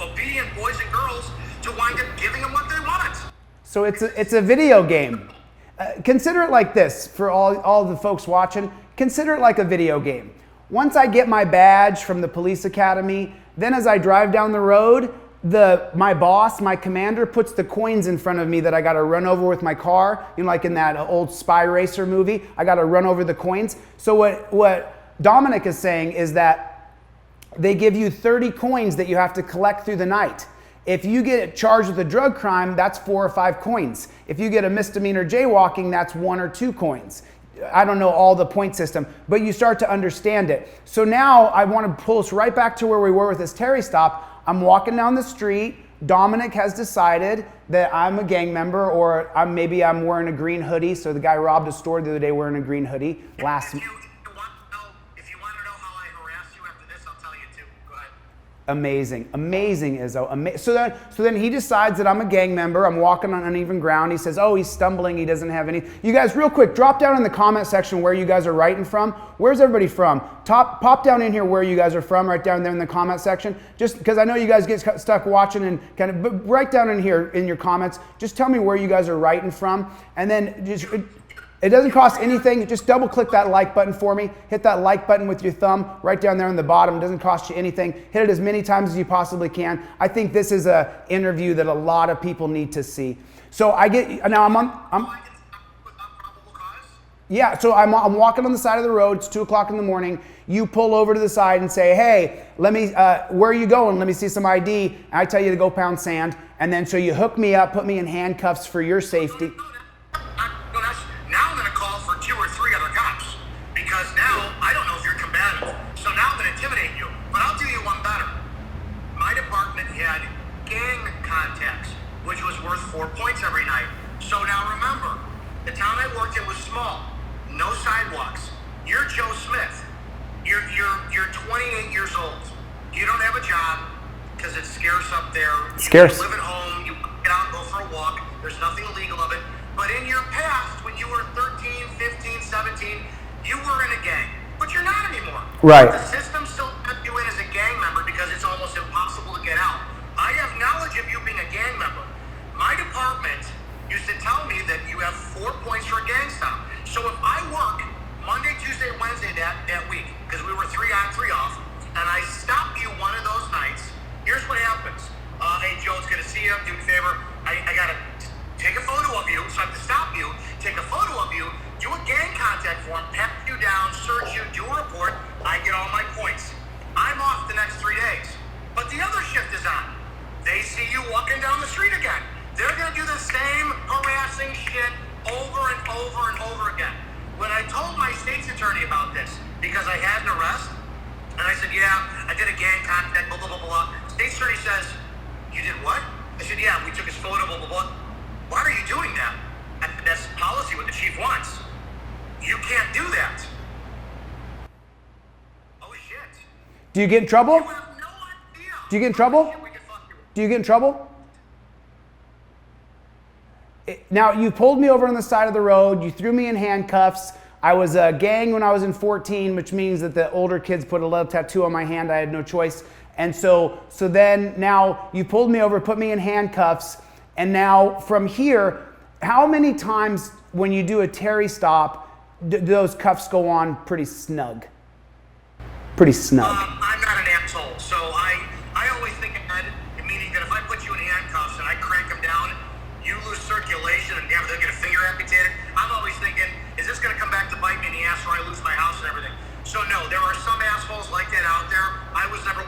S2: obedient boys and girls to wind up giving them what they want.
S1: So it's a video game. Consider it like this for all the folks watching. Consider it like a video game. Once I get my badge from the police academy, then as I drive down the road, my boss, my commander, puts the coins in front of me that I got to run over with my car. You know, like in that old Spy Racer movie, I got to run over the coins. So what Dominic is saying is that they give you 30 coins that you have to collect through the night. If you get charged with a drug crime, that's 4 or 5 coins. If you get a misdemeanor jaywalking, that's 1 or 2 coins. I don't know all the point system, but you start to understand it. So now I want to pull us right back to where we were with this Terry stop. I'm walking down the street. Dominic has decided that I'm a gang member, or maybe I'm wearing a green hoodie. So the guy robbed a store the other day wearing a green hoodie.
S2: If you want to know how I harassed you after this, I'll tell you too. Go ahead.
S1: Amazing, Izzo. So then he decides that I'm a gang member. I'm walking on uneven ground. He says, "Oh, he's stumbling. He doesn't have any." You guys, real quick, drop down in the comment section where you guys are writing from. Where's everybody from? Pop down in here where you guys are from, right down there in the comment section. Just because I know you guys get stuck watching and kind of, but right down in here in your comments, just tell me where you guys are writing from, and then just. It doesn't cost anything. Just double click that like button for me. Hit that like button with your thumb right down there on the bottom. It doesn't cost you anything. Hit it as many times as you possibly can. I think this is an interview that a lot of people need to see. So yeah, so I'm walking on the side of the road. It's 2 o'clock in the morning. You pull over to the side and say, "Hey, where are you going? Let me see some ID." And I tell you to go pound sand. And then so you hook me up, put me in handcuffs for your safety.
S2: Because now I don't know if you're combative. So now I'm going to intimidate you. But I'll do you one better. My department had gang contacts, which was worth 4 points every night. So now remember, the town I worked in was small. No sidewalks. You're Joe Smith. You're 28 years old. You don't have a job because it's scarce up there.
S1: Scarce.
S2: You live at home. You get out and go for a walk. There's nothing illegal of it. But in your past, when you were 13, 15, 17, you were in a gang, but you're not anymore.
S1: Right.
S2: The system still puts you in as a gang member because it's almost impossible to get out. I have knowledge of you being a gang member. My department used to tell me that you have 4 points for a gang stop. So if I work Monday, Tuesday, Wednesday that week, because we were 3 on, 3 off, and I stop you one of those nights, here's what happens. Hey, Joe, it's good to see you. Do me a favor. I got to take a photo of you, so I have to stop you, take a photo of you, do a gang contact form, pat you down, search you, do a report, I get all my points. I'm off the next 3 days. But the other shift is on. They see you walking down the street again. They're going to do the same harassing shit over and over and over again. When I told my state's attorney about this, because I had an arrest, and I said, "Yeah, I did a gang contact, blah, blah, blah, blah." State's attorney says, "You did what?" I said, "Yeah, we took his photo, blah, blah, blah." "Why are you doing that?" "That's policy, what the chief wants." "You can't do that." Oh shit.
S1: Do you get in trouble?
S2: You have no idea.
S1: Do you get in trouble? Do you get in trouble? Now, you pulled me over on the side of the road. You threw me in handcuffs. I was a gang when I was in 14, which means that the older kids put a little tattoo on my hand. I had no choice. And so then now you pulled me over, put me in handcuffs. And now from here, how many times when you do a Terry stop, do those cuffs go on pretty snug? Pretty snug.
S2: I'm not an asshole, so I always think ahead, meaning that if I put you in handcuffs and I crank them down, you lose circulation and they'll get a finger amputated. I'm always thinking, is this going to come back to bite me in the ass or I lose my house and everything? So no, there are some assholes like that out there. I was never.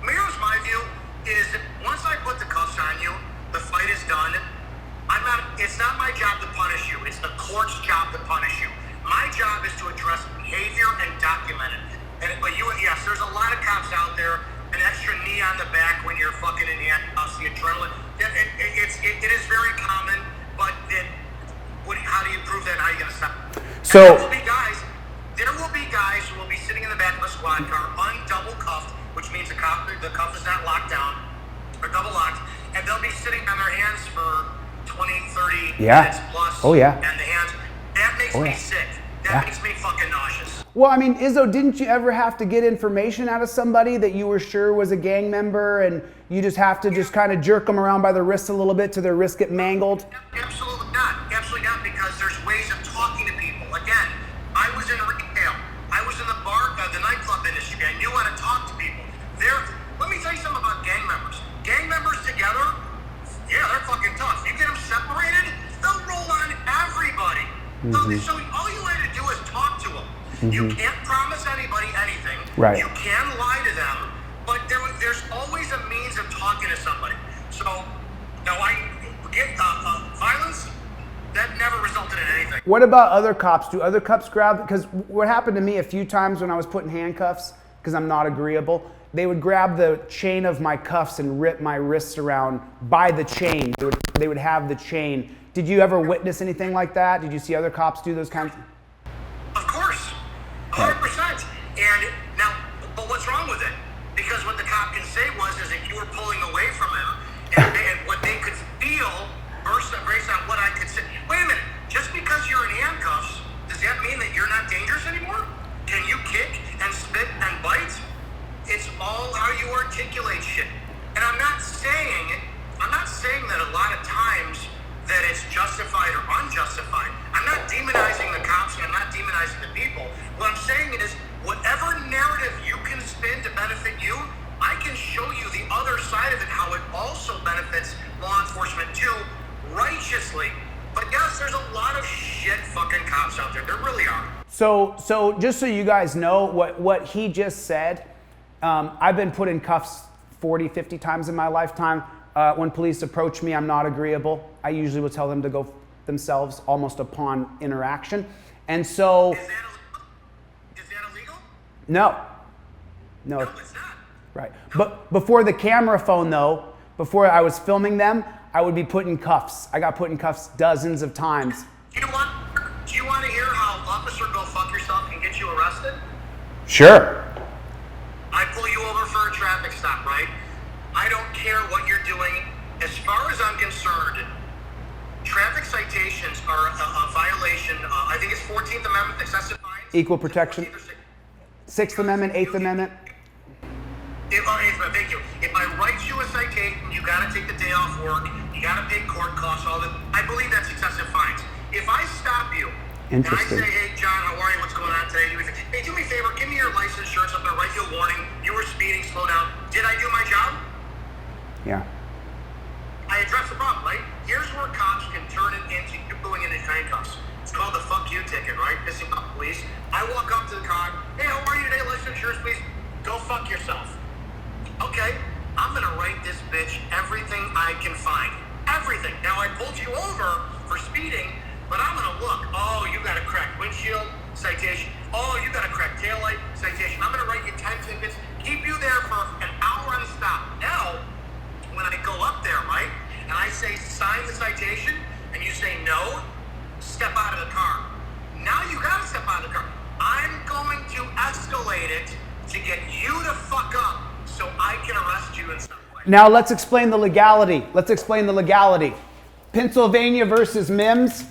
S2: Here's my view: is that once I put the cuffs on you, the fight is done. I'm not. It's not my job to punish you. It's the court's job to punish you. My job is to address behavior and document it. But yes, there's a lot of cops out there. An extra knee on the back when you're fucking in handcuffs, the adrenaline. It is very common, but how do you prove that? How are you gonna stop?
S1: So
S2: there will be guys who will be sitting in the back of a squad car, undouble cuffed, which means the cuff is not locked down or double locked, and they'll be sitting on their hands for 20, 30 minutes plus.
S1: Oh yeah.
S2: And the hands. That makes me sick. That makes me fucking nauseous.
S1: Well, I mean, Izzo, didn't you ever have to get information out of somebody that you were sure was a gang member, and you just have to just kind of jerk them around by the wrists a little bit till their wrists get mangled?
S2: Absolutely not. Absolutely not, because there's ways of talking to people. Again, I was in retail. I was in the nightclub industry. I knew how to talk to people. Let me tell you something about gang members. Gang members together, yeah, they're fucking tough. You get them separated, they'll roll on everybody. So all you had to do is talk to them. You can't promise anybody anything.
S1: Right.
S2: You can lie to them, but there's always a means of talking to somebody. So, no, violence, that never resulted in anything.
S1: What about other cops? Do other cops grab? Because what happened to me a few times when I was put in handcuffs, because I'm not agreeable, they would grab the chain of my cuffs and rip my wrists around by the chain. They would have the chain. Did you ever witness anything like that? Did you see other cops do those kinds of?
S2: Of course, 100%. And now, but what's wrong with it? Because what the cop can say is that you were pulling away from him, and what they could feel based on what I could say. Wait a minute, just because you're in handcuffs, does that mean that you're not dangerous anymore? Can you kick and spit and bite? It's all how you articulate shit. And I'm not saying that a lot of times that it's justified or unjustified. I'm not demonizing the cops and I'm not demonizing the people. What I'm saying is, whatever narrative you can spin to benefit you, I can show you the other side of it, how it also benefits law enforcement too, righteously. But yes, there's a lot of shit fucking cops out there. There really are.
S1: So just so you guys know what he just said, I've been put in cuffs 40, 50 times in my lifetime. When police approach me, I'm not agreeable. I usually will tell them to go themselves almost upon interaction. And so... Is
S2: that illegal?
S1: No,
S2: it's not.
S1: Right. But before the camera phone, though, before I was filming them, I would be put in cuffs. I got put in cuffs dozens of times.
S2: Do you want to hear how Officer Go Fuck Yourself can get you arrested?
S1: Sure.
S2: I pull you over for a traffic stop, right? I don't care what you're doing. As far as I'm concerned, traffic citations are a violation. I think it's 14th Amendment, excessive fines.
S1: Equal protection. 6th Amendment, 8th Amendment.
S2: Thank you. If I write you a citation, you got to take the day off work. You got to pay court costs, all that. I believe that's excessive fines. If I stop you and I say, hey, John, how are you? What's going on today? Hey, do me a favor. Give me your license, insurance. I'm going to write you a warning. You were speeding. Slow down. Did I do my job?
S1: Yeah.
S2: I addressed the problem, right? Here's where cops can turn it into you going into handcuffs. It's called the fuck you ticket, right? Pissing off police. I walk up to the car. Hey, how are you today? License, insurance, please. Go fuck yourself. Okay, I'm gonna write this bitch everything I can find. Everything. Now I pulled you over for speeding, but I'm gonna look. Oh, you got a cracked windshield, citation. Oh, you got a cracked taillight, citation. I'm gonna write you 10 tickets, keep you there for an hour on the stop. Now, when I go up there, right, and I say sign the citation, and you say no, step out of the car. Now you gotta step out of the car. I'm going to escalate it to get you to fuck up so I can arrest you in some way.
S1: Now let's explain the legality. Pennsylvania versus Mims.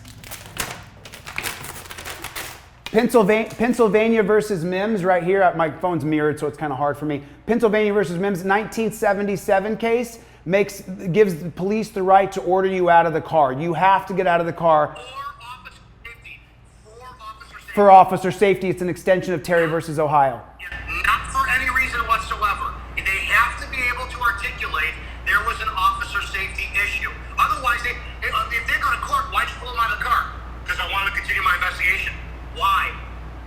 S1: Pennsylvania versus Mims right here. My phone's mirrored, so it's kind of hard for me. Pennsylvania versus Mims, 1977 case, gives the police the right to order you out of the car. You have to get out of the car.
S2: Four officer
S1: for officer safety. It's an extension of Terry versus Ohio.
S2: Not for any reason whatsoever. They have to be able to articulate there was an officer safety issue. Otherwise, if they go to court, why'd you pull them out of the car? Because I wanted to continue my investigation. Why?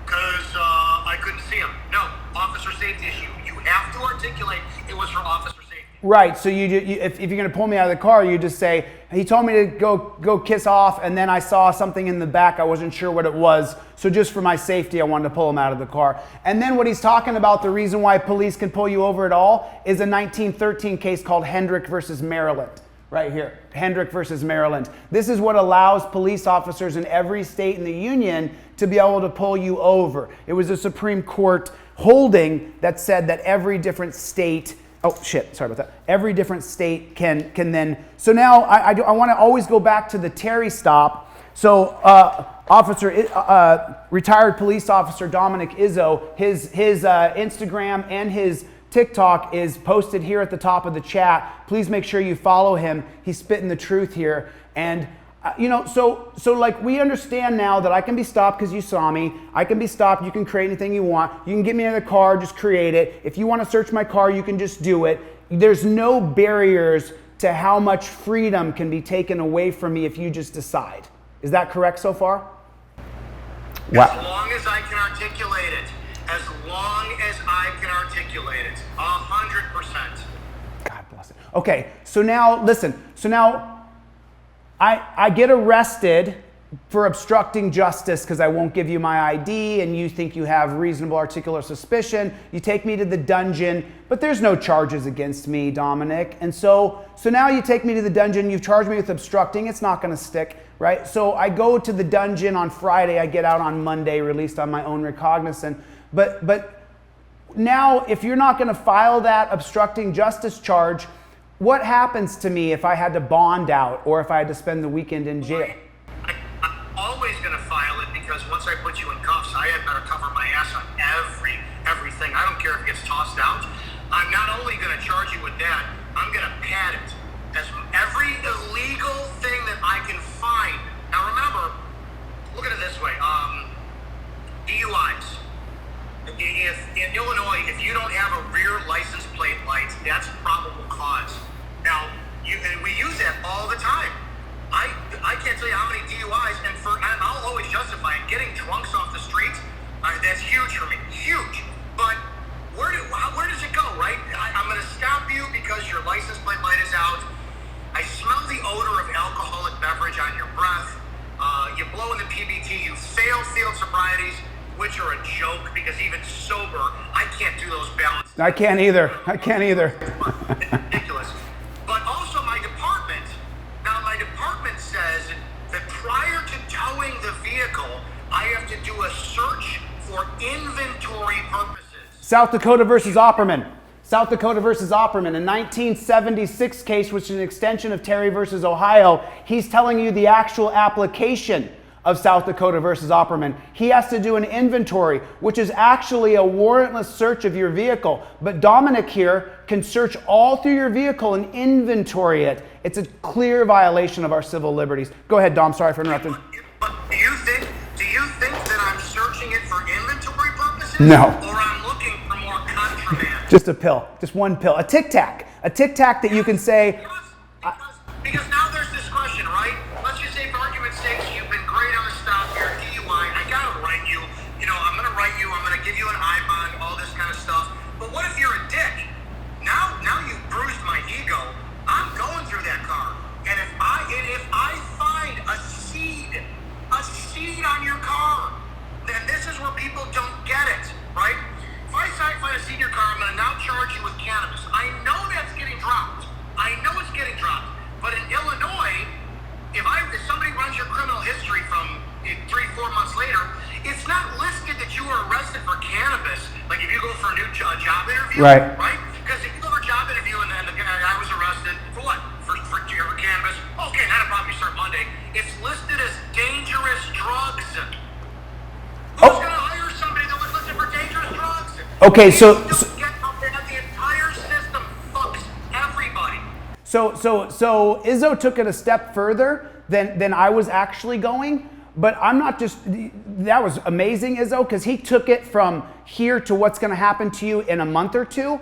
S2: Because I couldn't see him. No, officer safety issue. You have to articulate it was for officer safety.
S1: Right. So if you're going to pull me out of the car, you just say, he told me to go kiss off, and then I saw something in the back. I wasn't sure what it was. So just for my safety, I wanted to pull him out of the car. And then what he's talking about, the reason why police can pull you over at all, is a 1913 case called Hendrick versus Maryland. Right here, Hendrick versus Maryland. This is what allows police officers in every state in the union to be able to pull you over. It was a Supreme Court holding that said that every different state, sorry about that. Every different state can then. So now I want to always go back to the Terry stop. So retired police officer Dominic Izzo, his Instagram and his TikTok is posted here at the top of the chat. Please make sure you follow him. He's spitting the truth here. And so like we understand now that I can be stopped because you saw me. I can be stopped. You can create anything you want. You can get me in the car, just create it. If you want to search my car, you can just do it. There's no barriers to how much freedom can be taken away from me if you just decide. Is that correct so far?
S2: Wow. As long as I can articulate it. As long as I can articulate it. 100%.
S1: God bless it. Okay, so now listen. So now I get arrested for obstructing justice because I won't give you my ID and you think you have reasonable articulable suspicion. You take me to the dungeon, but there's no charges against me, Dominic. And so now you take me to the dungeon, you've charged me with obstructing, it's not gonna stick, right? So I go to the dungeon on Friday, I get out on Monday, released on my own recognizance. But now if you're not gonna file that obstructing justice charge, what happens to me if I had to bond out or if I had to spend the weekend in jail?
S2: I'm always going to file it because once I put you in cuffs, I had better cover my ass on everything. I don't care if it gets tossed out. I'm not only going to charge you with that, I'm going to pad it as every illegal thing that I can find. Now remember, look at it this way. DUIs. In Illinois, if you don't have a rear license plate light, that's probable cause. Now, we use that all the time. I can't tell you how many DUIs, and I'll always justify it. Getting drunks off the street, that's huge for me, huge. But where does it go, right? I'm going to stop you because your license plate light is out. I smell the odor of alcoholic beverage on your breath. You blow in the PBT. You fail field sobrieties, which are a joke because even sober, I can't do those balances.
S1: I can't either.
S2: It's ridiculous. But also my department says that prior to towing the vehicle, I have to do a search for inventory purposes.
S1: South Dakota versus Opperman. South Dakota versus Opperman, a 1976 case, which is an extension of Terry versus Ohio. He's telling you the actual application of South Dakota versus Opperman. He has to do an inventory, which is actually a warrantless search of your vehicle. But Dominic here can search all through your vehicle and inventory it. It's a clear violation of our civil liberties. Go ahead, Dom. Sorry for interrupting.
S2: But do you think that I'm searching it for inventory purposes?
S1: No.
S2: Or I'm looking for more contraband?
S1: Just a pill. Just one pill. A Tic Tac. A Tic Tac that you can say.
S2: Because now there's discretion, right? Let's just say, for argument's sake, you've been great on the stop here, DUI. I gotta write you. I'm gonna write you. I'm gonna give you an I-bond, all this kind of stuff. But what if you're a dick? Now you've bruised my ego. I'm going through that car, and if I find a seed on your car, then this is where people don't get it, right? If I find a seed in your car, I'm gonna now charge you with cannabis. I know that's getting dropped. I know it's getting dropped. But in Illinois, if somebody runs your criminal history from 3-4 months later, it's not listed that you were arrested for cannabis. Like if you go for a new job interview, right? Because if you go for a job interview and the guy was arrested for what? For cannabis. Okay, not a problem. You start Monday. It's listed as dangerous drugs. Who's going to hire somebody that was listed for dangerous drugs?
S1: Okay, so
S2: the entire system fucks everybody.
S1: So Izzo took it a step further than I was actually going. But I'm not just, that was amazing, Izzo, because he took it from here to what's going to happen to you in a month or two.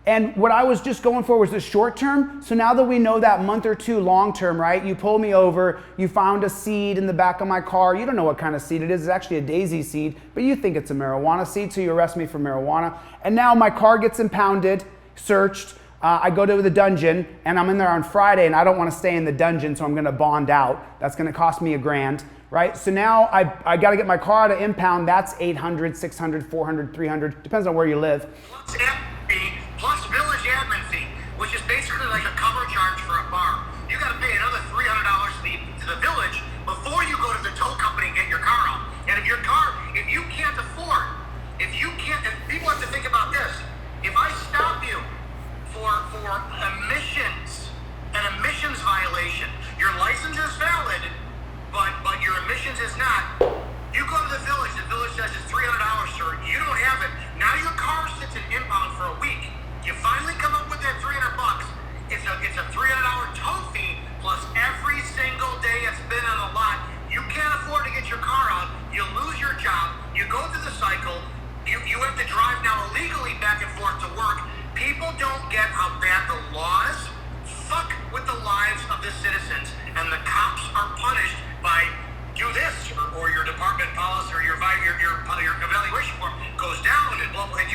S1: And what I was just going for was the short term. So now that we know that month or two long term, right? You pull me over, you found a seed in the back of my car. You don't know what kind of seed it is. It's actually a daisy seed, but you think it's a marijuana seed, so you arrest me for marijuana. And now my car gets impounded, searched. I go to the dungeon, and I'm in there on Friday, and I don't want to stay in the dungeon, so I'm going to bond out. That's going to cost me $1,000. Right? So now I got to get my car out of impound. That's $800, $600, $400, $300. Depends on where you live.
S2: Plus admin fee, plus village admin fee, which is basically like a cover charge for a bar. You got to pay another $300 to the village before you go to the tow company and get your car out. And if you can't afford, and people have to think about this. If I stop you for emissions, an emissions violation, your license is valid, but your emissions is not. You go to the village says it's $300, sir. You don't have it. Now your car sits in impound for a week. You finally come up with that $300. It's a $300 tow fee plus every single day it's been on the lot. You can't afford to get your car out. You lose your job. You go through the cycle. You have to drive now illegally back and forth to work. People don't get how bad the laws fuck with the lives of the citizens, and the cops are punished by do this, or your department policy, or your evaluation form goes down, and blah blah. And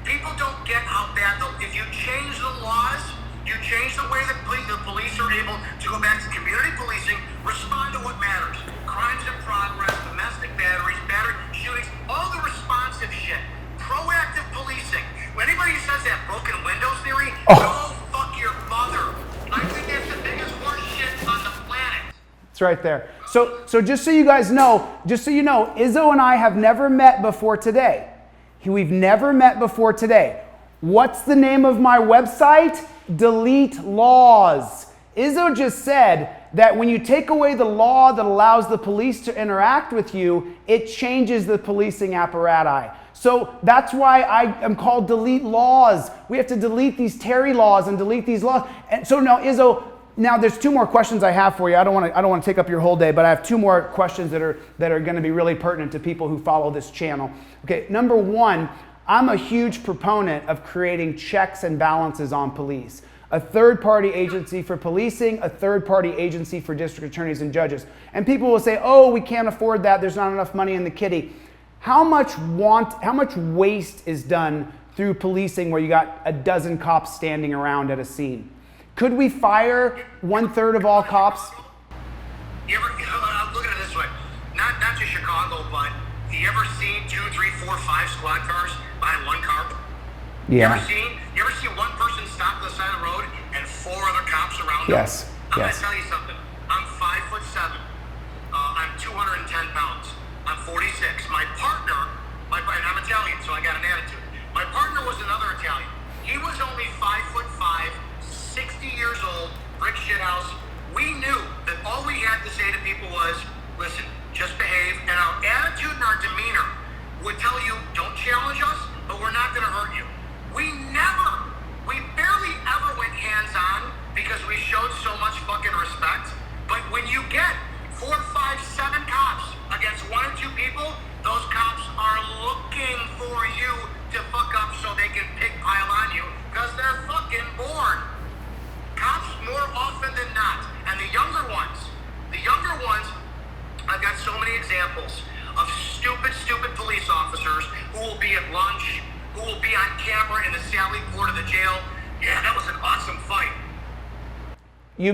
S2: people don't get how bad if you change the laws, you change the way that the police are able to go back to community policing, respond to what matters: crimes in progress, domestic batteries, battery shootings, all the responsive shit, proactive policing. When anybody says that broken windows theory, go fuck your mother. I think that's the biggest worst shit on the planet.
S1: It's right there. So just so you guys know, just so you know, Izzo and I have never met before today. We've never met before today. What's the name of my website? Delete Laws. Izzo just said that when you take away the law that allows the police to interact with you, it changes the policing apparatus. So that's why I am called Delete Laws. We have to delete these Terry laws and delete these laws. And so now, Izzo, now there's two more questions I have for you. I don't want to take up your whole day, but I have two more questions that are going to be really pertinent to people who follow this channel. Okay, number one, I'm a huge proponent of creating checks and balances on police. A third-party agency for policing, a third-party agency for district attorneys and judges. And people will say, oh, we can't afford that. There's not enough money in the kitty. How much waste is done through policing where you got a dozen cops standing around at a scene? Could we fire 1/3 of all cops?
S2: You ever, look at it this way, not just Chicago, but you ever seen 2, 3, 4, 5 squad cars behind one car?
S1: Yeah.
S2: You ever see one person stop on the side of the road and 4 other cops around them?
S1: Yes.
S2: I'm going to tell you something. I'm 5'7". I'm 210 pounds. I'm 46. My partner, and I'm Italian, so I got an attitude. My partner was another Italian. He was only 5'5", 60 years old, brick shit house. We knew that all we had to say to people was, listen, just behave. And our attitude and our demeanor would tell you, don't challenge us, but we're not going to hurt you. We barely ever went hands-on because we showed so much fucking respect. But when you get 4, 5, 7 cops against 1 or 2 people, those cops are looking for you to fuck up so they can pile on you because they're fucking bored. Cops more often than not, and the younger ones, I've got so many examples of stupid police officers who will be at lunch, who will be on camera in the Sally Port of the jail. Yeah, that was an awesome fight.
S1: You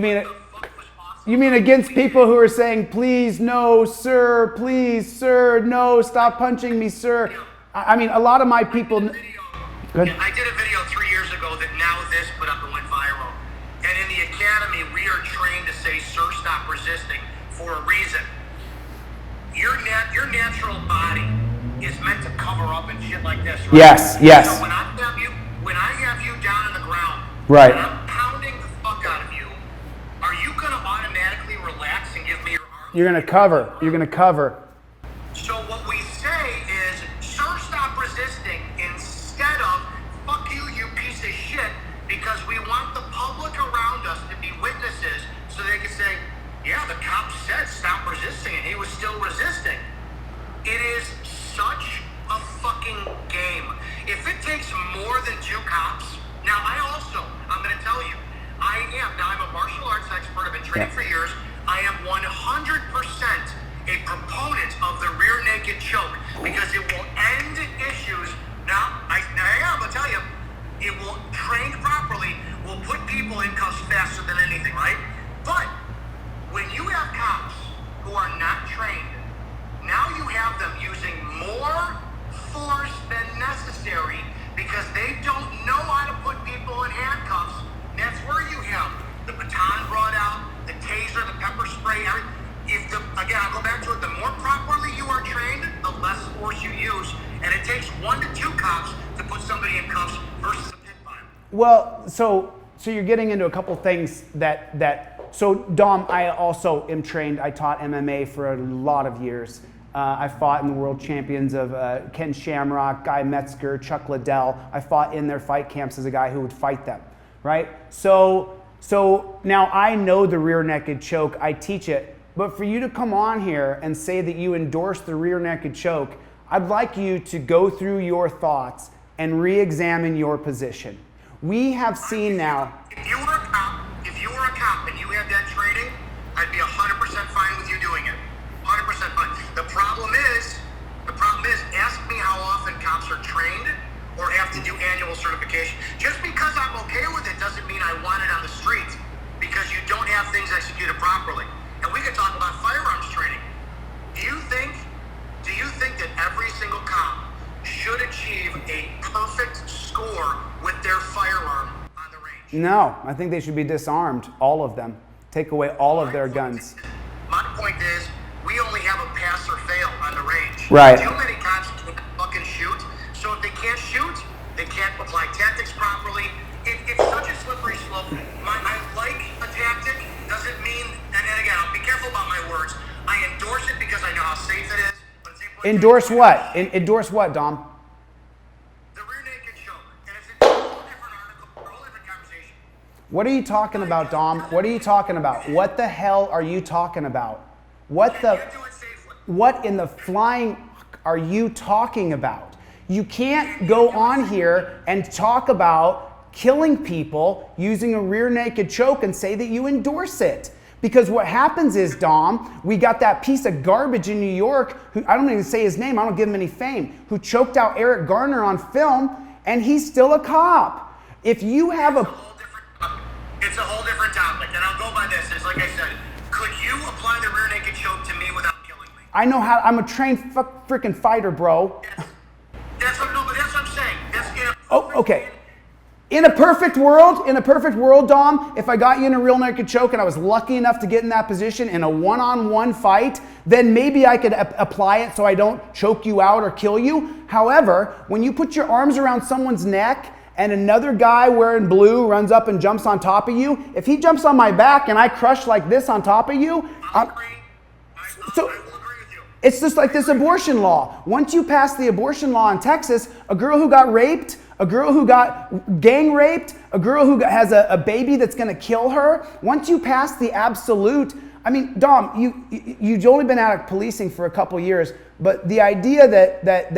S1: mean against people who are saying, please, no, sir, please, sir, no, stop punching me, sir. I mean, a lot of my people... Good.
S2: I did a video 3 years ago that Now This put up and went viral. And in the academy, we are trained to say, sir, stop resisting for a reason. Your natural body is meant to cover up and shit like this, right?
S1: Yes.
S2: So when I have you down on the ground,
S1: right,
S2: and I'm pounding the fuck out of you, are you going to automatically relax and give me your arm?
S1: You're going to cover.
S2: So what we say is, sir, stop resisting, instead of, fuck you, you piece of shit, because we want the public around us to be witnesses so they can say, Yeah, the cop said stop resisting, and he was still resisting. It is such a fucking game. If it takes more than 2 cops, now I'm going to tell you, I'm a martial arts expert, I've been training for years, I am 100% a proponent of the rear naked choke because it will end issues. Now, I'm going to tell you, it will, trained properly, will put people in cuffs faster than anything, right? But when you have cops who are not trained, now you have them using more force than necessary because they don't know how to put people in handcuffs. That's where you have the baton brought out, the taser, the pepper spray. Again, I'll go back to it. The more properly you are trained, the less force you use. And it takes 1 to 2 cops to put somebody in cuffs versus a pit fire.
S1: Well, so you're getting into a couple things so Dom, I also am trained. I taught MMA for a lot of years. I fought in the world champions of Ken Shamrock, Guy Metzger, Chuck Liddell. I fought in their fight camps as a guy who would fight them, right? So now I know the rear naked choke, I teach it, but for you to come on here and say that you endorse the rear naked choke, I'd like you to go through your thoughts and re-examine your position. We have seen now.
S2: If you were a cop and you had that training, I'd be 100% fine with you doing it. 100% fine. The problem is, ask me how often cops are trained or have to do annual certification. Just because I'm okay with it doesn't mean I want it on the street because you don't have things executed properly. And we could talk about firearms training. Do you think that every single cop should achieve a perfect score with their firearm on the range?
S1: No, I think they should be disarmed, all of them. Take away all of their guns.
S2: My point is, we only have a pass or fail on the range.
S1: Right.
S2: Too many cops can't fucking shoot. So if they can't shoot, they can't apply tactics properly. It's such a slippery slope. I like a tactic, doesn't mean, and again, I'll be careful about my words. I endorse it because I know how safe it is. But
S1: Endorse what? Endorse what, Dom?
S2: The rear naked choke. And it's a whole different article, a whole different conversation.
S1: What are you talking about, Dom? What are you talking about? What the hell are you talking about? What in the flying are you talking about? You can't go on here and talk about killing people using a rear naked choke and say that you endorse it. Because what happens is, Dom, we got that piece of garbage in New York, who I don't even say his name, I don't give him any fame, who choked out Eric Garner on film, and he's still a cop. If you have
S2: It's a whole different topic, and I'll go by this. It's like I said, could you apply the rear naked choke to me without killing me?
S1: I know how, I'm a trained freaking fighter, bro.
S2: That's what I'm saying.
S1: Okay. In a perfect world, Dom, if I got you in a real naked choke and I was lucky enough to get in that position in a one-on-one fight, then maybe I could apply it so I don't choke you out or kill you. However, when you put your arms around someone's neck and another guy wearing blue runs up and jumps on top of you, if he jumps on my back and I crush like this on top of you,
S2: I will agree with you.
S1: It's just like this abortion law. Once you pass the abortion law in Texas, a girl who got raped, a girl who got gang raped, a girl who has a baby that's gonna kill her, once you pass the absolute, I mean, Dom, you've only been out of policing for a couple years, but the idea let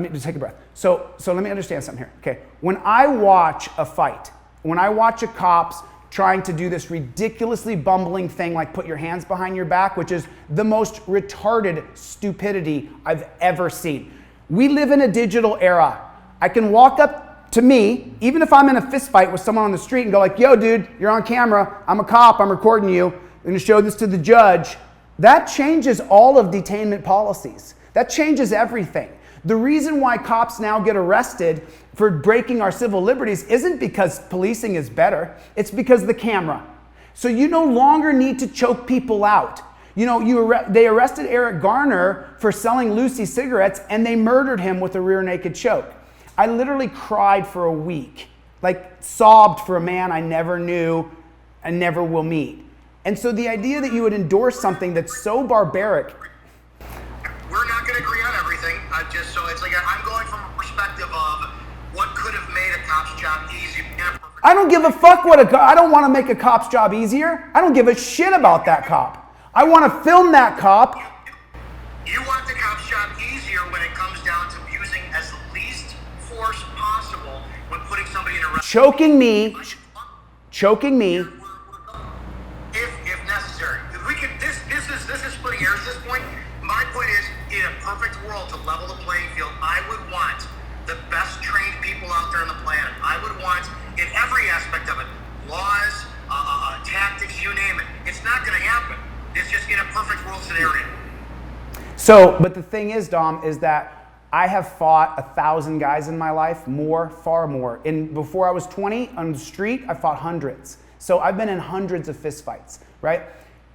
S1: me just take a breath. So let me understand something here, okay? When I watch a fight, when I watch a cops trying to do this ridiculously bumbling thing like put your hands behind your back, which is the most retarded stupidity I've ever seen. We live in a digital era. I can walk up to me, even if I'm in a fist fight with someone on the street and go like, yo dude, you're on camera, I'm a cop, I'm recording you, I'm gonna show this to the judge. That changes all of detainment policies. That changes everything. The reason why cops now get arrested for breaking our civil liberties isn't because policing is better, it's because of the camera. So you no longer need to choke people out. You know, they arrested Eric Garner for selling Lucy cigarettes and they murdered him with a rear naked choke. I literally cried for a week, like sobbed for a man I never knew and never will meet. And so the idea that you would endorse something that's so barbaric.
S2: We're not going to agree on everything. So it's like I'm going from a perspective of what could have made a cop's job easier.
S1: I don't give a fuck I don't want to make a cop's job easier. I don't give a shit about that cop. I want to film that cop.
S2: You want the cop's job easier when it comes down to using as least force possible when putting somebody in a
S1: choking me,
S2: if necessary. If we could, this is splitting hairs at this point. My point is, in a perfect world, to level the playing field, I would want the best trained people out there on the planet. I would want, in every aspect of it, laws, tactics, you name it. It's not going to happen. It's just in a perfect world scenario.
S1: So, but the thing is, Dom, is that I have fought 1,000 guys in my life, far more. Before I was 20 on the street, I fought hundreds. So I've been in hundreds of fistfights, right?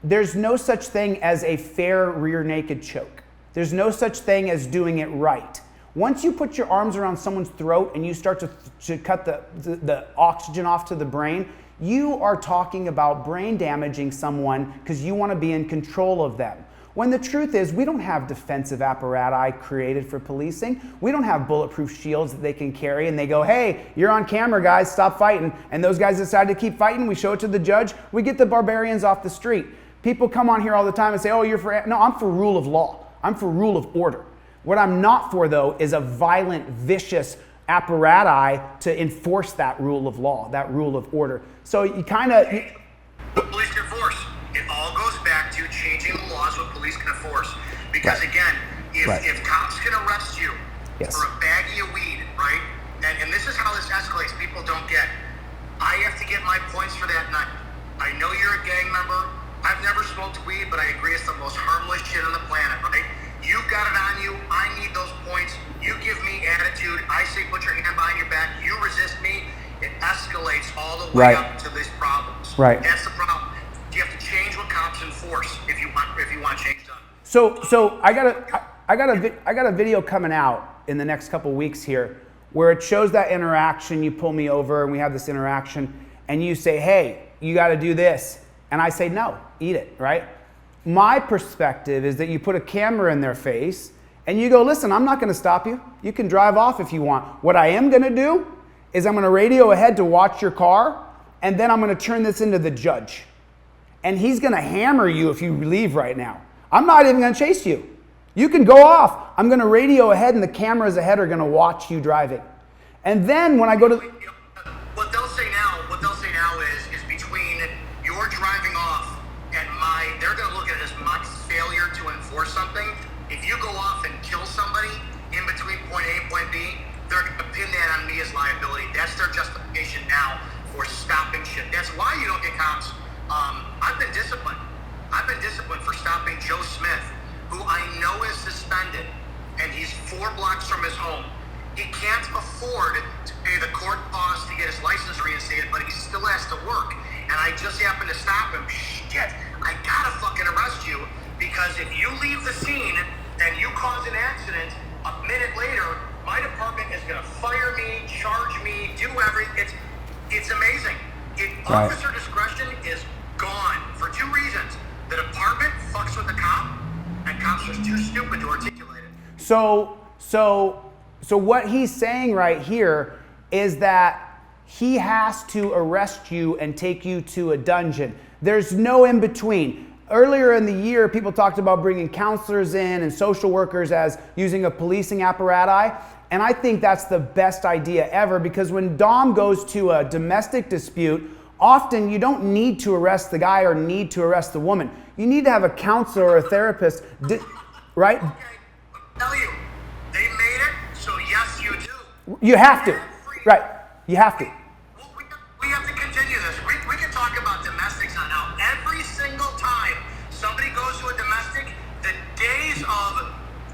S1: There's no such thing as a fair rear naked choke. There's no such thing as doing it right. Once you put your arms around someone's throat and you start to cut the oxygen off to the brain, you are talking about brain damaging someone because you want to be in control of them. When the truth is, we don't have defensive apparatus created for policing. We don't have bulletproof shields that they can carry and they go, hey, you're on camera, guys, stop fighting. And those guys decide to keep fighting. We show it to the judge. We get the barbarians off the street. People come on here all the time and say, oh, you're for, no, I'm for rule of law. I'm for rule of order. What I'm not for, though, is a violent, vicious apparatus to enforce that rule of law, that rule of order. So you kind of...
S2: What police can enforce. It all goes back to changing the laws what police can enforce. Because again, if cops can arrest you for a baggie of weed, right? And this is how this escalates. People don't get. I have to get my points for that night. I know you're a gang member. I've never smoked weed, but I agree it's the most harmless shit on the planet, right? You've got it on you. I need those points. You give me attitude. I say put your hand behind your back. You resist me. It escalates all the way up to these problems.
S1: Right.
S2: That's the problem. You have to change what cops enforce if you want change done.
S1: So I got a video coming out in the next couple weeks here where it shows that interaction. You pull me over and we have this interaction and you say, hey, you got to do this. And I say, no, eat it, right? My perspective is that you put a camera in their face and you go, listen, I'm not going to stop you. You can drive off if you want. What I am going to do is I'm going to radio ahead to watch your car, and then I'm going to turn this into the judge. And he's going to hammer you if you leave right now. I'm not even going to chase you. You can go off. I'm going to radio ahead, and the cameras ahead are going to watch you driving. And then when I go to...
S2: What they'll say now is between your driving off and they're going to look at it as my failure to enforce something. If you go off and kill somebody in between point A and point B, they're going to pin that on me as liability. That's their justification now for stopping shit. That's why you don't get cops. I've been disciplined. I've been disciplined for stopping Joe Smith, who I know is suspended, and he's 4 blocks from his home. He can't afford to pay the court costs to get his license reinstated, but he still has to work. And I just happened to stop him. Shit, I gotta fucking arrest you, because if you leave the scene and you cause an accident, a minute later, my department is gonna fire me, charge me, do everything. It's amazing. Officer discretion is gone for 2 reasons. The department fucks with the cop, and cops are too stupid to articulate it.
S1: So what he's saying right here is that he has to arrest you and take you to a dungeon. There's no in between. Earlier in the year, people talked about bringing counselors in and social workers as using a policing apparatus. And I think that's the best idea ever, because when Dom goes to a domestic dispute, often you don't need to arrest the guy or need to arrest the woman. You need to have a counselor or a therapist, right?
S2: Okay, I'll tell you, they made it, so yes, you do.
S1: You have to, right? You have to.
S2: We have to continue this. We can talk about domestics on now. Every single time somebody goes to a domestic, the days of,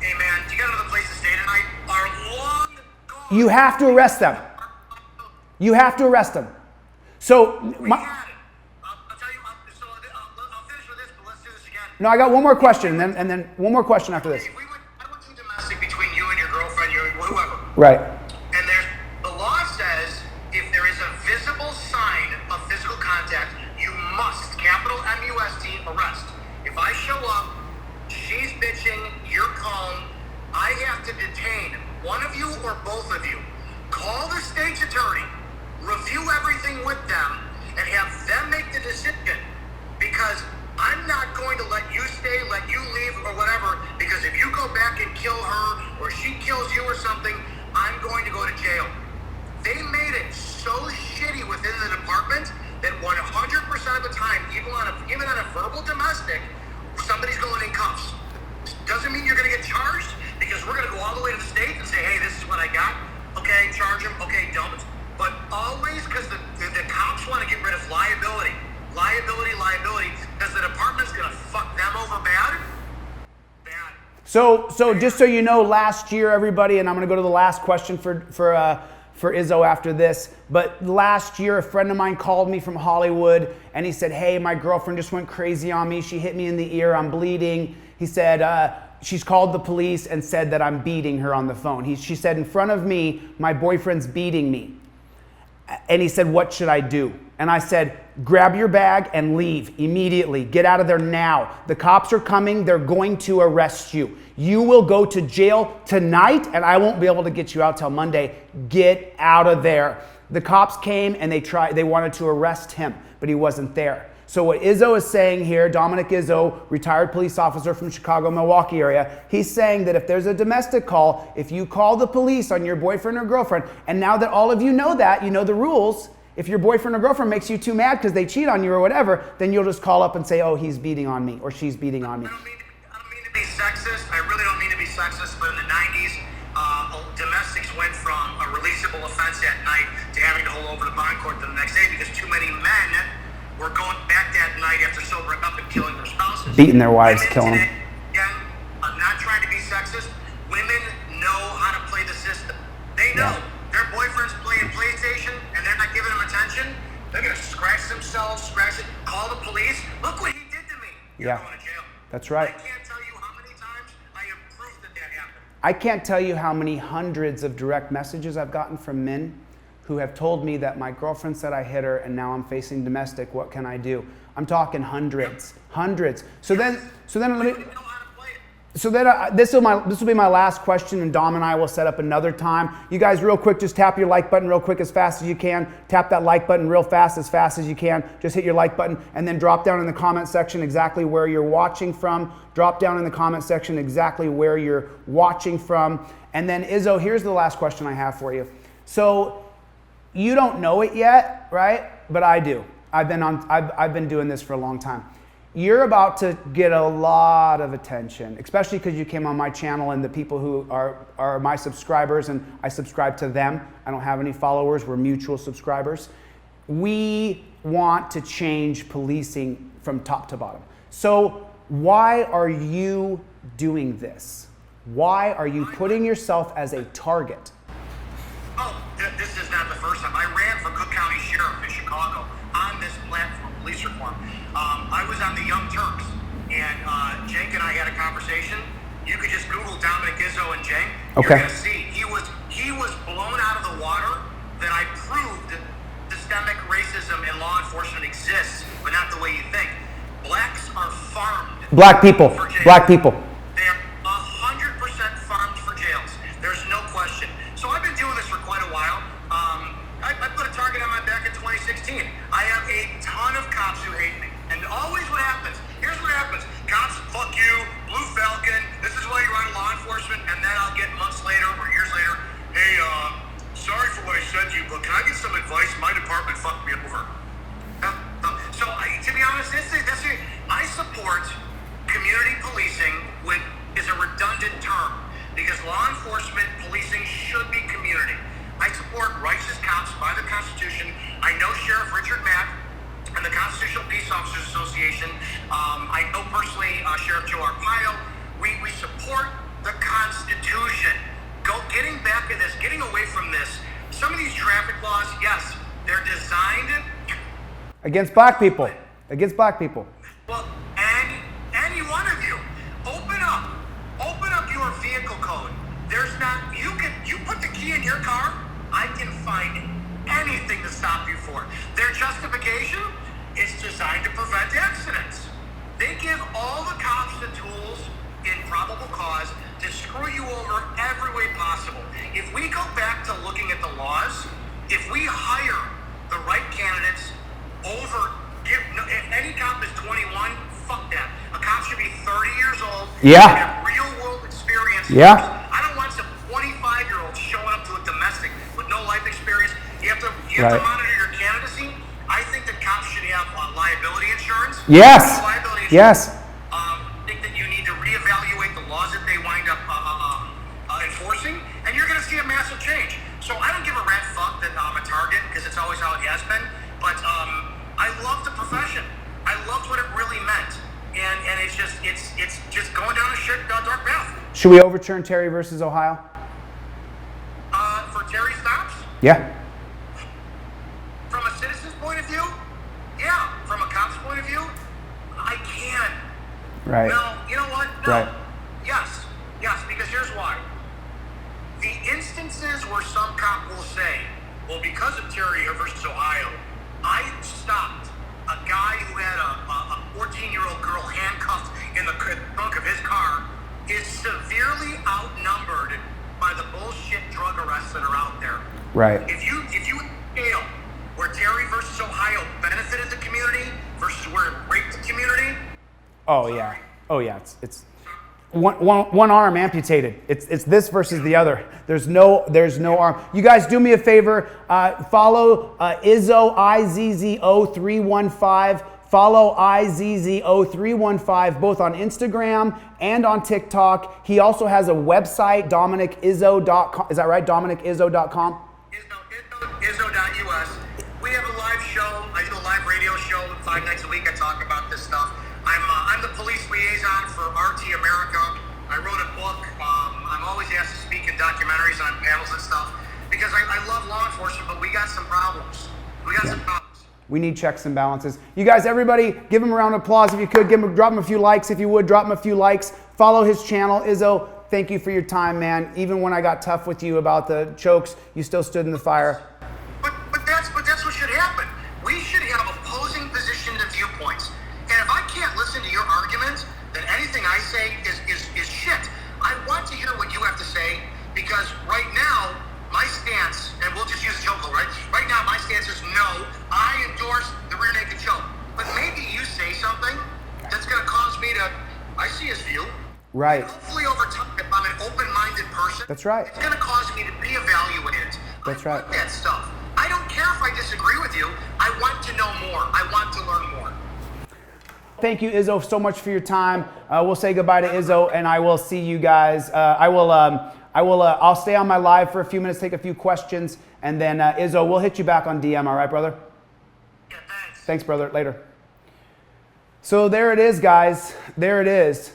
S2: hey man, do you got another place to stay tonight, are long gone.
S1: You have to arrest them. You have to arrest them. So,
S2: I'll tell you, so I'll finish with this, but let's do this again.
S1: No, I got one more question, and then one more question after this.
S2: I went to domestic between you and your girlfriend, whoever.
S1: Right.
S2: And the law says if there is a visible sign of physical contact, you must, capital M-U-S-T, arrest. If I show up, she's bitching, you're calm, I have to detain one of you or both of you. Call the state's attorney, review everything with them, and have them make the decision. Because I'm not going to let you stay, let you leave, or whatever. Because if you go back and kill her, or she kills you or something, I'm going to go to jail. They made it so shitty within the department that 100% of the time, even on a verbal domestic, somebody's going in cuffs. Doesn't mean you're going to get charged, because we're going to go all the way to the state and say, hey, this is what I got. Okay, charge him. Okay, don't. But always, because the cops want to get rid of liability, because the department's going to fuck them over bad.
S1: So just so you know, last year, everybody, and I'm going to go to the last question for Izzo after this, but last year a friend of mine called me from Hollywood and he said, hey, my girlfriend just went crazy on me. She hit me in the ear. I'm bleeding. He said, she's called the police and said that I'm beating her on the phone. She said, in front of me, my boyfriend's beating me. And he said, what should I do? And I said, grab your bag and leave immediately. Get out of there now. The cops are coming. They're going to arrest you. You will go to jail tonight, and I won't be able to get you out till Monday. Get out of there. The cops came and they wanted to arrest him, but he wasn't there. So what Izzo is saying here, Dominic Izzo, retired police officer from Chicago, Milwaukee area, he's saying that if there's a domestic call, if you call the police on your boyfriend or girlfriend, and now that all of you know that, you know the rules, if your boyfriend or girlfriend makes you too mad because they cheat on you or whatever, then you'll just call up and say, oh, he's beating on me or she's beating on me.
S2: I don't mean to be sexist. I really don't mean to be sexist, but in the 90s, domestics went from a releasable offense at night to having to hold over to bond court the next day because too many men were going back that night after sobering up and killing their spouses.
S1: Beating their wives, killing them.
S2: Again, I'm not trying to be sexist. Women know how to play the system. They know. Yeah. Their boyfriend's playing PlayStation and they're not giving them attention. They're going to scratch themselves, call the police. Look what he did to me. You're going to jail.
S1: That's right.
S2: I can't tell you how many times I have proof that happened.
S1: I can't tell you how many hundreds of direct messages I've gotten from men who have told me that my girlfriend said I hit her and now I'm facing domestic. What can I do? I'm talking hundreds, hundreds. So then let me. So then this will be my last question, and Dom and I will set up another time. You guys, real quick, just tap your like button real quick as fast as you can. Tap that like button real fast as you can. Just hit your like button, and then drop down in the comment section exactly where you're watching from. Drop down in the comment section exactly where you're watching from. And then Izzo, here's the last question I have for you. So you don't know it yet, right? But I do. I've been doing this for a long time. You're about to get a lot of attention, especially because you came on my channel and the people who are my subscribers, and I subscribe to them. I don't have any followers. We're mutual subscribers. We want to change policing from top to bottom. So why are you doing this? Why are you putting yourself as a target?
S2: Oh, this is not the first time. I ran for Cook County Sheriff in Chicago on this platform, police reform. I was on the Young Turks, and Cenk and I had a conversation. You could just Google Dominic Izzo and Cenk.
S1: Okay.
S2: You're going to see he was blown out of the water that I proved that systemic racism in law enforcement exists, but not the way you think. Blacks are farmed.
S1: Black people. Black people.
S2: They're 100% farmed for jails. There's no question. So I've been doing this for quite a while. I put a target on my back in 2016. I have a ton of cops who hate me. And always what happens, here's what happens. Cops, fuck you, Blue Falcon, this is why you're on law enforcement, and then I'll get months later or years later, hey, sorry for what I said to you, but can I get some advice? My department fucked me over. To be honest, I support community policing, which is a redundant term, because law enforcement policing should be community. I support righteous cops by the Constitution. I know Sheriff Richard Mack and the Constitutional Peace Officers Association. I know personally Sheriff Joe Arpaio. We support the Constitution. Getting back to this, getting away from this. Some of these traffic laws, yes, they're designed
S1: against black people. Against black people.
S2: Well, any one of you, open up your vehicle code. There's not, you put the key in your car, I can find anything to stop you for. Their justification is designed to prevent accidents. They give all the cops the tools in probable cause to screw you over every way possible. If we go back to looking at the laws, if we hire
S1: Yeah.
S2: and have real world experience.
S1: Yeah.
S2: I don't want some 25-year-old showing up to a domestic with no life experience. You have to
S1: Right.
S2: monitor your candidacy. I think that cops should have liability insurance.
S1: Yes.
S2: Liability insurance.
S1: Yes.
S2: I think that you need to reevaluate the laws that they wind up enforcing, and you're going to see a massive change. So I don't give a rat fuck that I'm a target, because it's always how it has been. But I love the profession. I loved what it really meant, and it's just going down a shit dark path.
S1: Should we overturn Terry versus Ohio?
S2: For Terry stops.
S1: Yeah.
S2: From a citizen's point of view, yeah. From a cop's point of view, I can.
S1: Right.
S2: No, you know what? No.
S1: Right.
S2: Yes, because here's why. The instances where some cop will say, well, because of Terry versus Ohio, I stopped a guy who had a 14-year-old girl handcuffed in the trunk of his car, is severely outnumbered by the bullshit drug arrests that are out there.
S1: Right.
S2: If you scale where Terry versus Ohio benefited the community versus where it raped the community.
S1: Oh yeah. Oh yeah. It's one arm amputated. It's this versus the other. There's no arm. You guys do me a favor. Follow Izzo IZZO315. Follow IZZO315 both on Instagram and on TikTok. He also has a website, DominicIzzo.com. Is that right? DominicIzzo.com.
S2: Izzo.us. We have a live show. I do a live radio show 5 nights a week. I talk about this stuff. I'm the police liaison for RT America. I wrote a book. I'm always asked to speak in documentaries on panels and stuff because I love law enforcement, but we got some problems.
S1: We need checks and balances. You guys, everybody, give him a round of applause if you could. Drop him a few likes if you would. Drop him a few likes. Follow his channel. Izzo, thank you for your time, man. Even when I got tough with you about the chokes, you still stood in the fire.
S2: But that's what should happen. We should have opposing positions and viewpoints. And if I can't listen to your arguments, then anything I say is shit. I want to hear what you have to say because right now, my stance, and we'll just use a chokehold, right? Right now, my stance is no, I endorse the rear naked choke. But maybe you say something that's going to cause me to, I see his view.
S1: Right.
S2: And hopefully over time, if I'm an open-minded person,
S1: that's right.
S2: It's going to cause me to reevaluate it.
S1: That's
S2: I
S1: right.
S2: want that stuff. I don't care if I disagree with you. I want to know more. I want to learn more.
S1: Thank you, Izzo, so much for your time. We'll say goodbye to Izzo, and I will see you guys. I'll stay on my live for a few minutes, take a few questions, and then Izzo, we'll hit you back on DM. All right, brother?
S2: Yeah, thanks.
S1: Thanks, brother. Later. So there it is, guys. There it is.